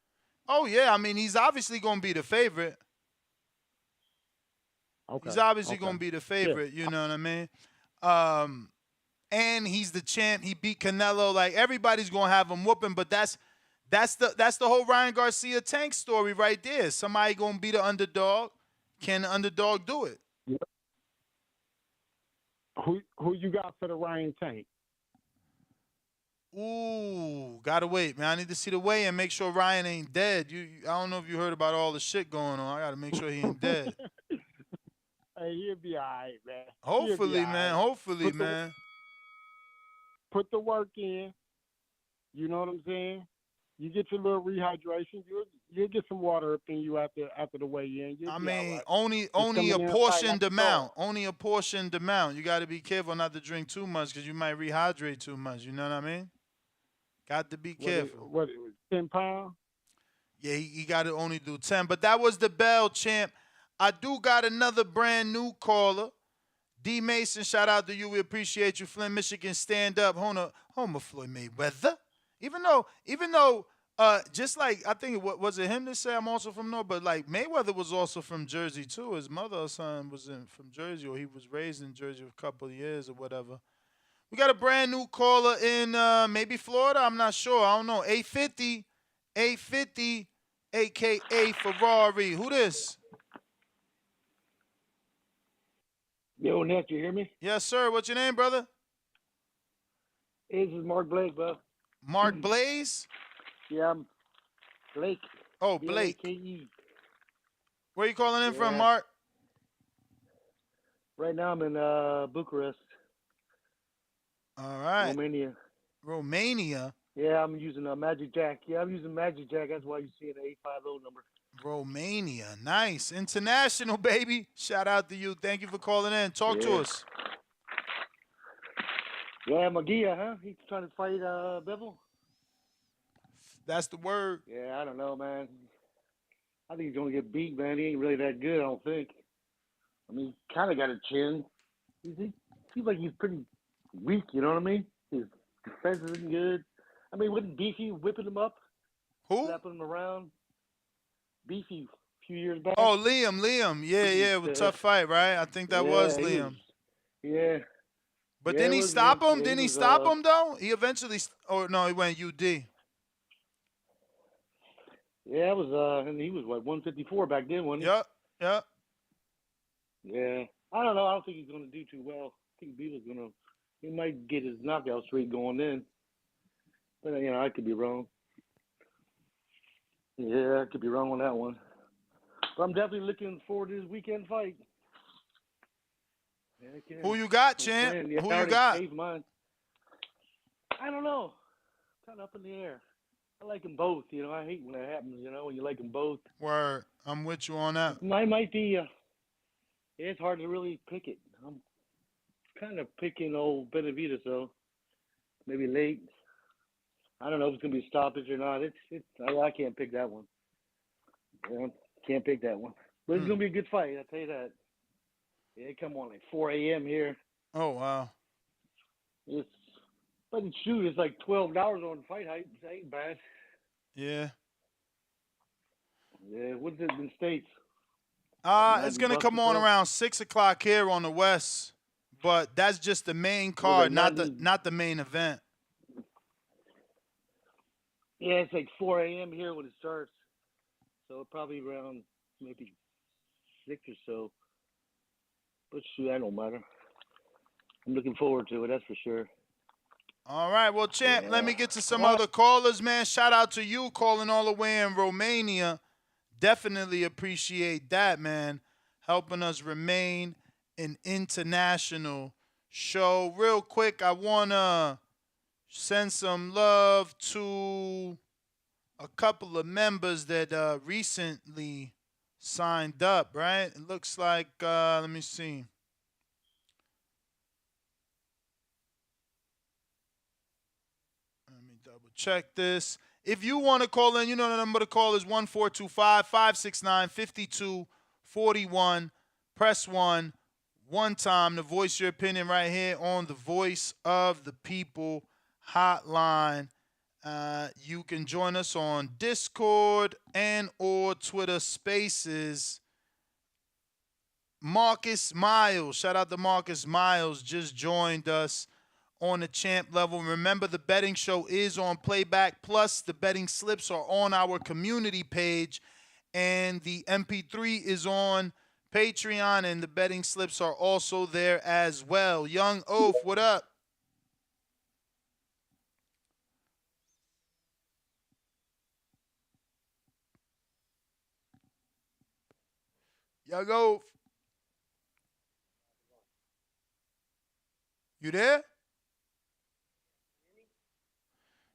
Oh yeah, I mean he's obviously gonna be the favorite. Okay. He's obviously gonna be the favorite. You know what I mean? And he's the champ. He beat Canelo. Like everybody's gonna have him whooping. But that's the whole Ryan Garcia Tank story right there. Somebody gonna be the underdog. Can the underdog do it? Yep. Who you got for the Ryan Tank? Ooh, gotta wait, man. I need to see the weigh and make sure Ryan ain't dead. I don't know if you heard about all the shit going on. I gotta make sure he ain't dead. Hey, he'll be all right, man. Hopefully, man. Right. Hopefully, man. Put the work in. You know what I'm saying? You get your little rehydration. You'll get some water up in you after the weigh-in. I mean, only a portioned amount. Only a portioned amount. You got to be careful not to drink too much because you might rehydrate too much. You know what I mean? Got to be careful. What 10 pounds? Yeah, he got to only do 10. But that was the bell, champ. I do got another brand new caller. D Mason, shout out to you. We appreciate you. Flint, Michigan, stand up. Home of Floyd Mayweather. Even though, just like I think was it him that said I'm also from North, but like Mayweather was also from Jersey too. His mother or son was from Jersey, or he was raised in Jersey for a couple of years or whatever. We got a brand new caller in maybe Florida. I'm not sure. I don't know. 850, aka Ferrari. Who this? Yo, Nick, you hear me? Yes, sir. What's your name, brother? This is Mark Blake, bud. Mark Blaze? Yeah, I'm Blake. Oh, Blake. B-L-A-K-E. Where you calling in from, Mark? Right now I'm in Bucharest. All right. Romania. Yeah, I'm using Magic Jack. Yeah, I'm using Magic Jack. That's why you see an 850 number. Romania. Nice. International, baby. Shout out to you. Thank you for calling in. Talk to us. Yeah, Munguia, huh? He's trying to fight Bivol. That's the word. Yeah, I don't know, man. I think he's going to get beat, man. He ain't really that good, I don't think. I mean, he kind of got a chin. He seems like he's pretty weak, you know what I mean? His defense isn't good. I mean, wasn't Beefy whipping him up? Who? Slapping him around? Beefy few years back. Oh, Liam. Yeah, it was a tough fight, right? I think that was Liam. But didn't he stop him? Didn't he stop him though? He eventually, no, he went UD. Yeah, it was. And he was what 154 back then, wasn't he? Yep. Yeah, I don't know. I don't think he's going to do too well. I think Beaver's going to. He might get his knockout streak going then. But I could be wrong. Yeah, I could be wrong on that one. But I'm definitely looking forward to this weekend fight. Who you got, champ? Who you got? Mine. I don't know. Kind of up in the air. I like them both. I hate when that happens. When you like them both. Word. I'm with you on that. Mine might be. It's hard to really pick it. I'm kind of picking old Benavidez, so maybe late. I don't know if it's gonna be a stoppage or not. I can't pick that one. Can't pick that one. But it's gonna be a good fight. I'll tell you that. Yeah, come on, like 4 a.m. here. Oh wow. But it's like $12 on Fight Hype. That ain't bad. Yeah. Yeah. What's it in the States? It's gonna come on around 6:00 here on the West, but that's just the main card, not the main event. Yeah, it's like 4 a.m. here when it starts, so probably around maybe 6 or so. But shoot, that don't matter. I'm looking forward to it, that's for sure. All right, well, champ, let me get to some other callers, man. Shout out to you calling all the way in Romania. Definitely appreciate that, man. Helping us remain an international show. Real quick, I want to send some love to a couple of members that recently signed up, right? It looks like, let me see. Let me double check this. If you want to call in, you know the number to call is 1-425-569-5241. Press 1 time to voice your opinion right here on the Voice of the People hotline. You can join us on Discord and or Twitter Spaces. Marcus Miles, shout out to Marcus Miles, just joined us on the champ level. Remember, the betting show is on playback, plus the betting slips are on our community page, and the MP3 is on Patreon, and the betting slips are also there as well. Young Oaf, what up? Young Oaf. You there?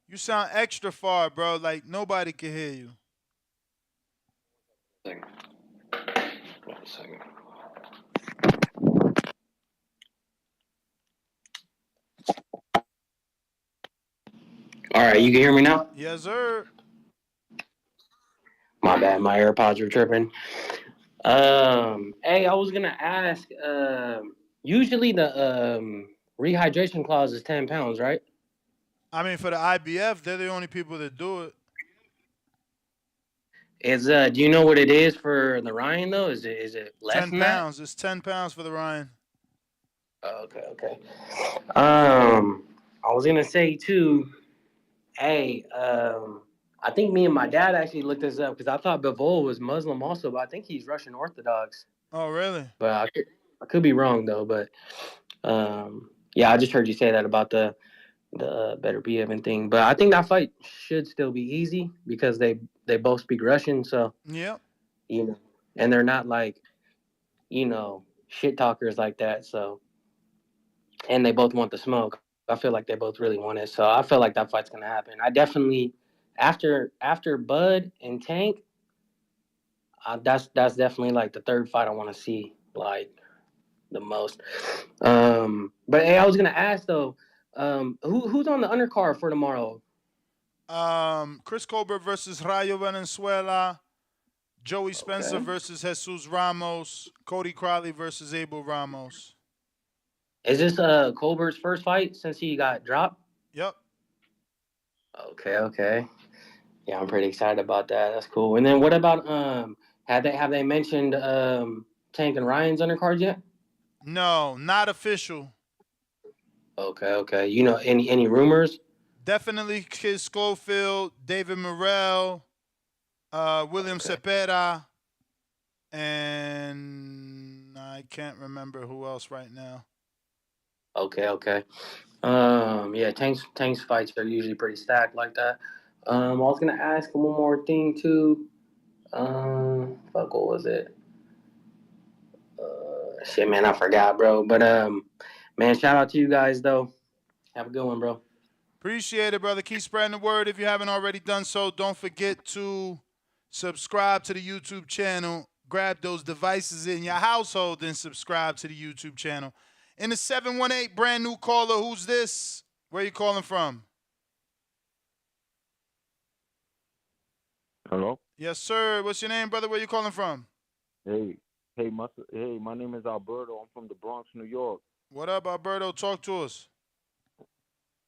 You sound extra far, bro. Like nobody can hear you. One second. All right, you can hear me now? Yes, sir. My bad, my AirPods were tripping. Hey, I was gonna ask. Usually the rehydration clause is 10 pounds, right? I mean, for the IBF, they're the only people that do it. Do you know what it is for the Ryan though? Is it less 10 than pounds? It's 10 pounds for the Ryan. Oh, okay. I was gonna say too. Hey, I think me and my dad actually looked this up because I thought Bivol was Muslim also, but I think he's Russian Orthodox. Oh, really? But I could be wrong though. But yeah, I just heard you say that about the Better Be Even thing. But I think that fight should still be easy because they both speak Russian. So yeah, and they're not like shit talkers like that. So and they both want the smoke. I feel like they both really want it. So I feel like that fight's gonna happen. I definitely after Bud and Tank, that's definitely like the third fight I want to see like the most. But hey, I was gonna ask though, who's on the undercard for tomorrow? Chris Colbert versus Rayo Venezuela, Joey Spencer versus Jesus Ramos, Cody Crowley versus Abel Ramos. Is this Colbert's first fight since he got dropped? Yep. Okay. Yeah, I'm pretty excited about that. That's cool. And then what about Have they mentioned Tank and Ryan's undercard yet? No, not official. Okay. You know, any rumors? Definitely Kid Schofield, David Morrell, William Cepeda, and I can't remember who else right now. Okay. Yeah, Tank's fights are usually pretty stacked like that. I was gonna ask one more thing too. Fuck, what was it? Shit, man, I forgot, bro. But man, shout out to you guys though. Have a good one, bro. Appreciate it, brother. Keep spreading the word. If you haven't already done so, don't forget to subscribe to the YouTube channel. Grab those devices in your household and subscribe to the YouTube channel. In the 718, brand new caller. Who's this? Where you calling from? Hello. Yes, sir. What's your name, brother? Where you calling from? Hey, my name is Alberto. I'm from the Bronx, New York. What up, Alberto? Talk to us.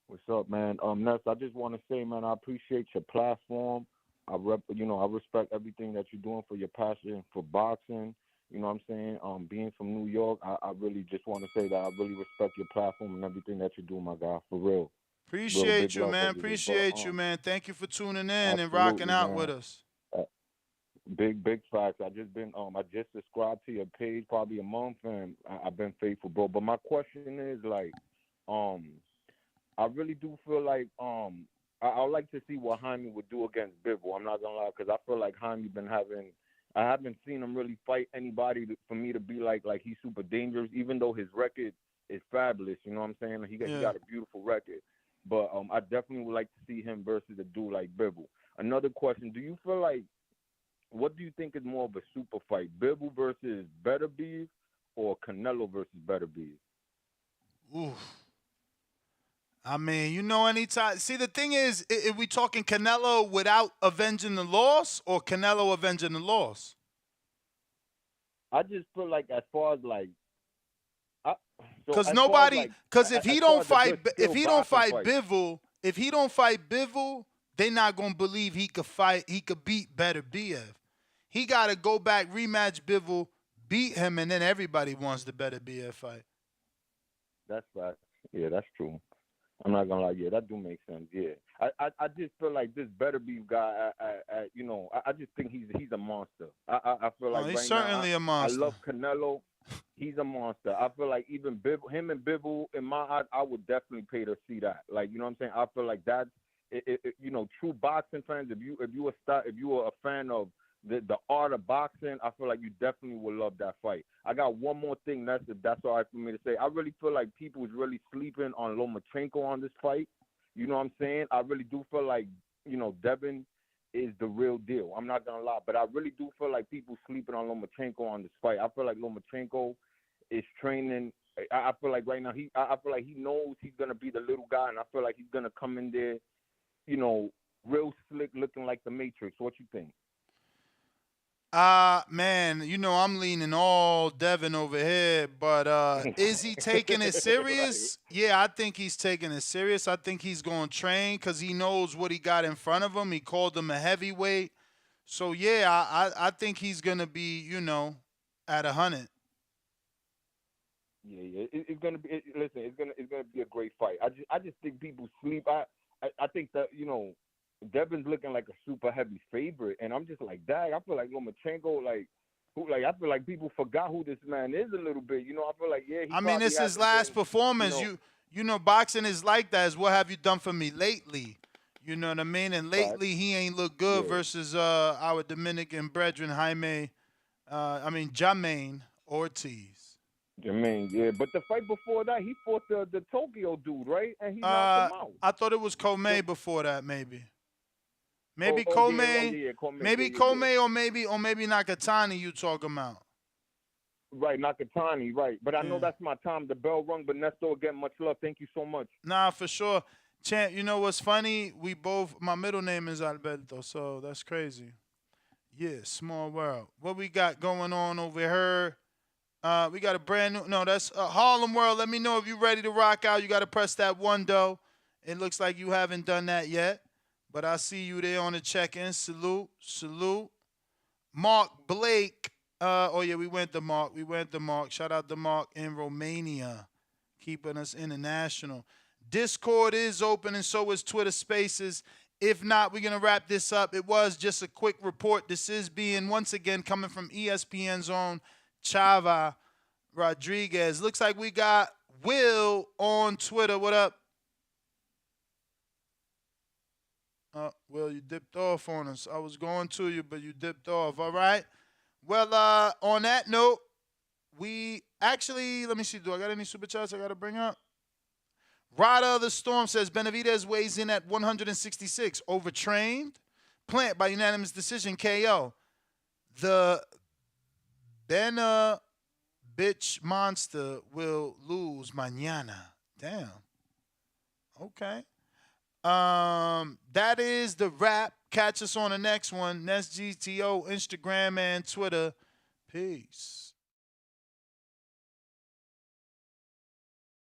What's up, man? Ness, I just want to say, man, I appreciate your platform. I respect everything that you're doing for your passion for boxing. You know what I'm saying? Being from New York, I really just want to say that I really respect your platform and everything that you do, my guy, for real. Appreciate you, man. Appreciate you, man. Thank you for tuning in and rocking out with us. Big facts. I just subscribed to your page probably a month, and I've been faithful, bro. But my question is like, I really do feel like I would like to see what Jaime would do against Bivol. I'm not gonna lie, because I feel like Jaime I haven't seen him really fight anybody for me to be like he's super dangerous, even though his record is fabulous. You know what I'm saying? He got a beautiful record. But I definitely would like to see him versus a dude like Bivol. Another question: do you feel like, what do you think is more of a super fight, Bivol versus Better Beef or Canelo versus Better Beef? Oof. I mean, you know, anytime. See, the thing is, if we talking Canelo without avenging the loss or Canelo avenging the loss? I just feel like as far as like, because if he don't fight Bivol, they're not gonna believe he could beat Better BF. He got to go back, rematch Bivol, beat him, and then everybody wants the Better BF fight. That's right. Yeah, that's true. I'm not gonna lie. Yeah, that do make sense. Yeah, I just feel like this Better Beef guy. I just think he's a monster. I feel like he's certainly a monster. I love Canelo. He's a monster. I feel like even him and Bivol, in my eyes, I would definitely pay to see that. Like, you know what I'm saying? I feel like that's true boxing fans. If you were a fan of the art of boxing, I feel like you definitely would love that fight. I got one more thing, if that's all right for me to say. I really feel like people is really sleeping on Lomachenko on this fight. You know what I'm saying? I really do feel like, Devin is the real deal. I'm not gonna lie, but I really do feel like people sleeping on Lomachenko on this fight. I feel like Lomachenko is training. I feel like right now I feel like he knows he's gonna be the little guy, and I feel like he's gonna come in there, real slick, looking like the Matrix. What you think? Man, I'm leaning all Devin over here, but is he taking it serious? Right. Yeah, I think he's taking it serious. I think he's going to train because he knows what he got in front of him. He called him a heavyweight. So, yeah, I think he's going to be, at 100. Yeah. It's gonna be. Listen, it's gonna be a great fight. I just think people sleep. I think that Devin's looking like a super heavy favorite, and I'm just like, dang, I feel like Lomachenko, I feel like people forgot who this man is a little bit. I feel like, yeah. I mean, it's his last performance. Boxing is like that. Is what have you done for me lately? You know what I mean? And lately, he ain't looked good versus our Dominican brethren, Jaime Ortiz. Jermaine, yeah. But the fight before that, he fought the Tokyo dude, right? And he knocked him out. I thought it was Comey before that, maybe. Maybe Comey, maybe Comey, or maybe Nakatani. You talking about? Right, Nakatani, right. But I know that's my time. The bell rung. But Nestor, again, much love. Thank you so much. Nah, for sure, Champ. You know what's funny? My middle name is Alberto, so that's crazy. Yeah, small world. What we got going on over here? We got a brand new. No, that's Harlem World. Let me know if you're ready to rock out. You got to press that one though. It looks like you haven't done that yet. But I see you there on the check-in. Salute. Mark Blake. Oh yeah, we went to Mark. Shout out to Mark in Romania, keeping us international. Discord is open and so is Twitter Spaces. If not, we're gonna wrap this up. It was just a quick report. This is being once again coming from ESPN's own Chava Rodriguez. Looks like we got Will on Twitter. What up? Will, you dipped off on us. I was going to you, but you dipped off. All right. Well, on that note, we actually, let me see. Do I got any super chats I got to bring up? Rada of the Storm says Benavidez weighs in at 166. Overtrained. Plant by unanimous decision KO. The Bena bitch monster will lose mañana. Damn. Okay. That is the wrap. Catch us on the next one. Nest GTO, Instagram, and Twitter. Peace.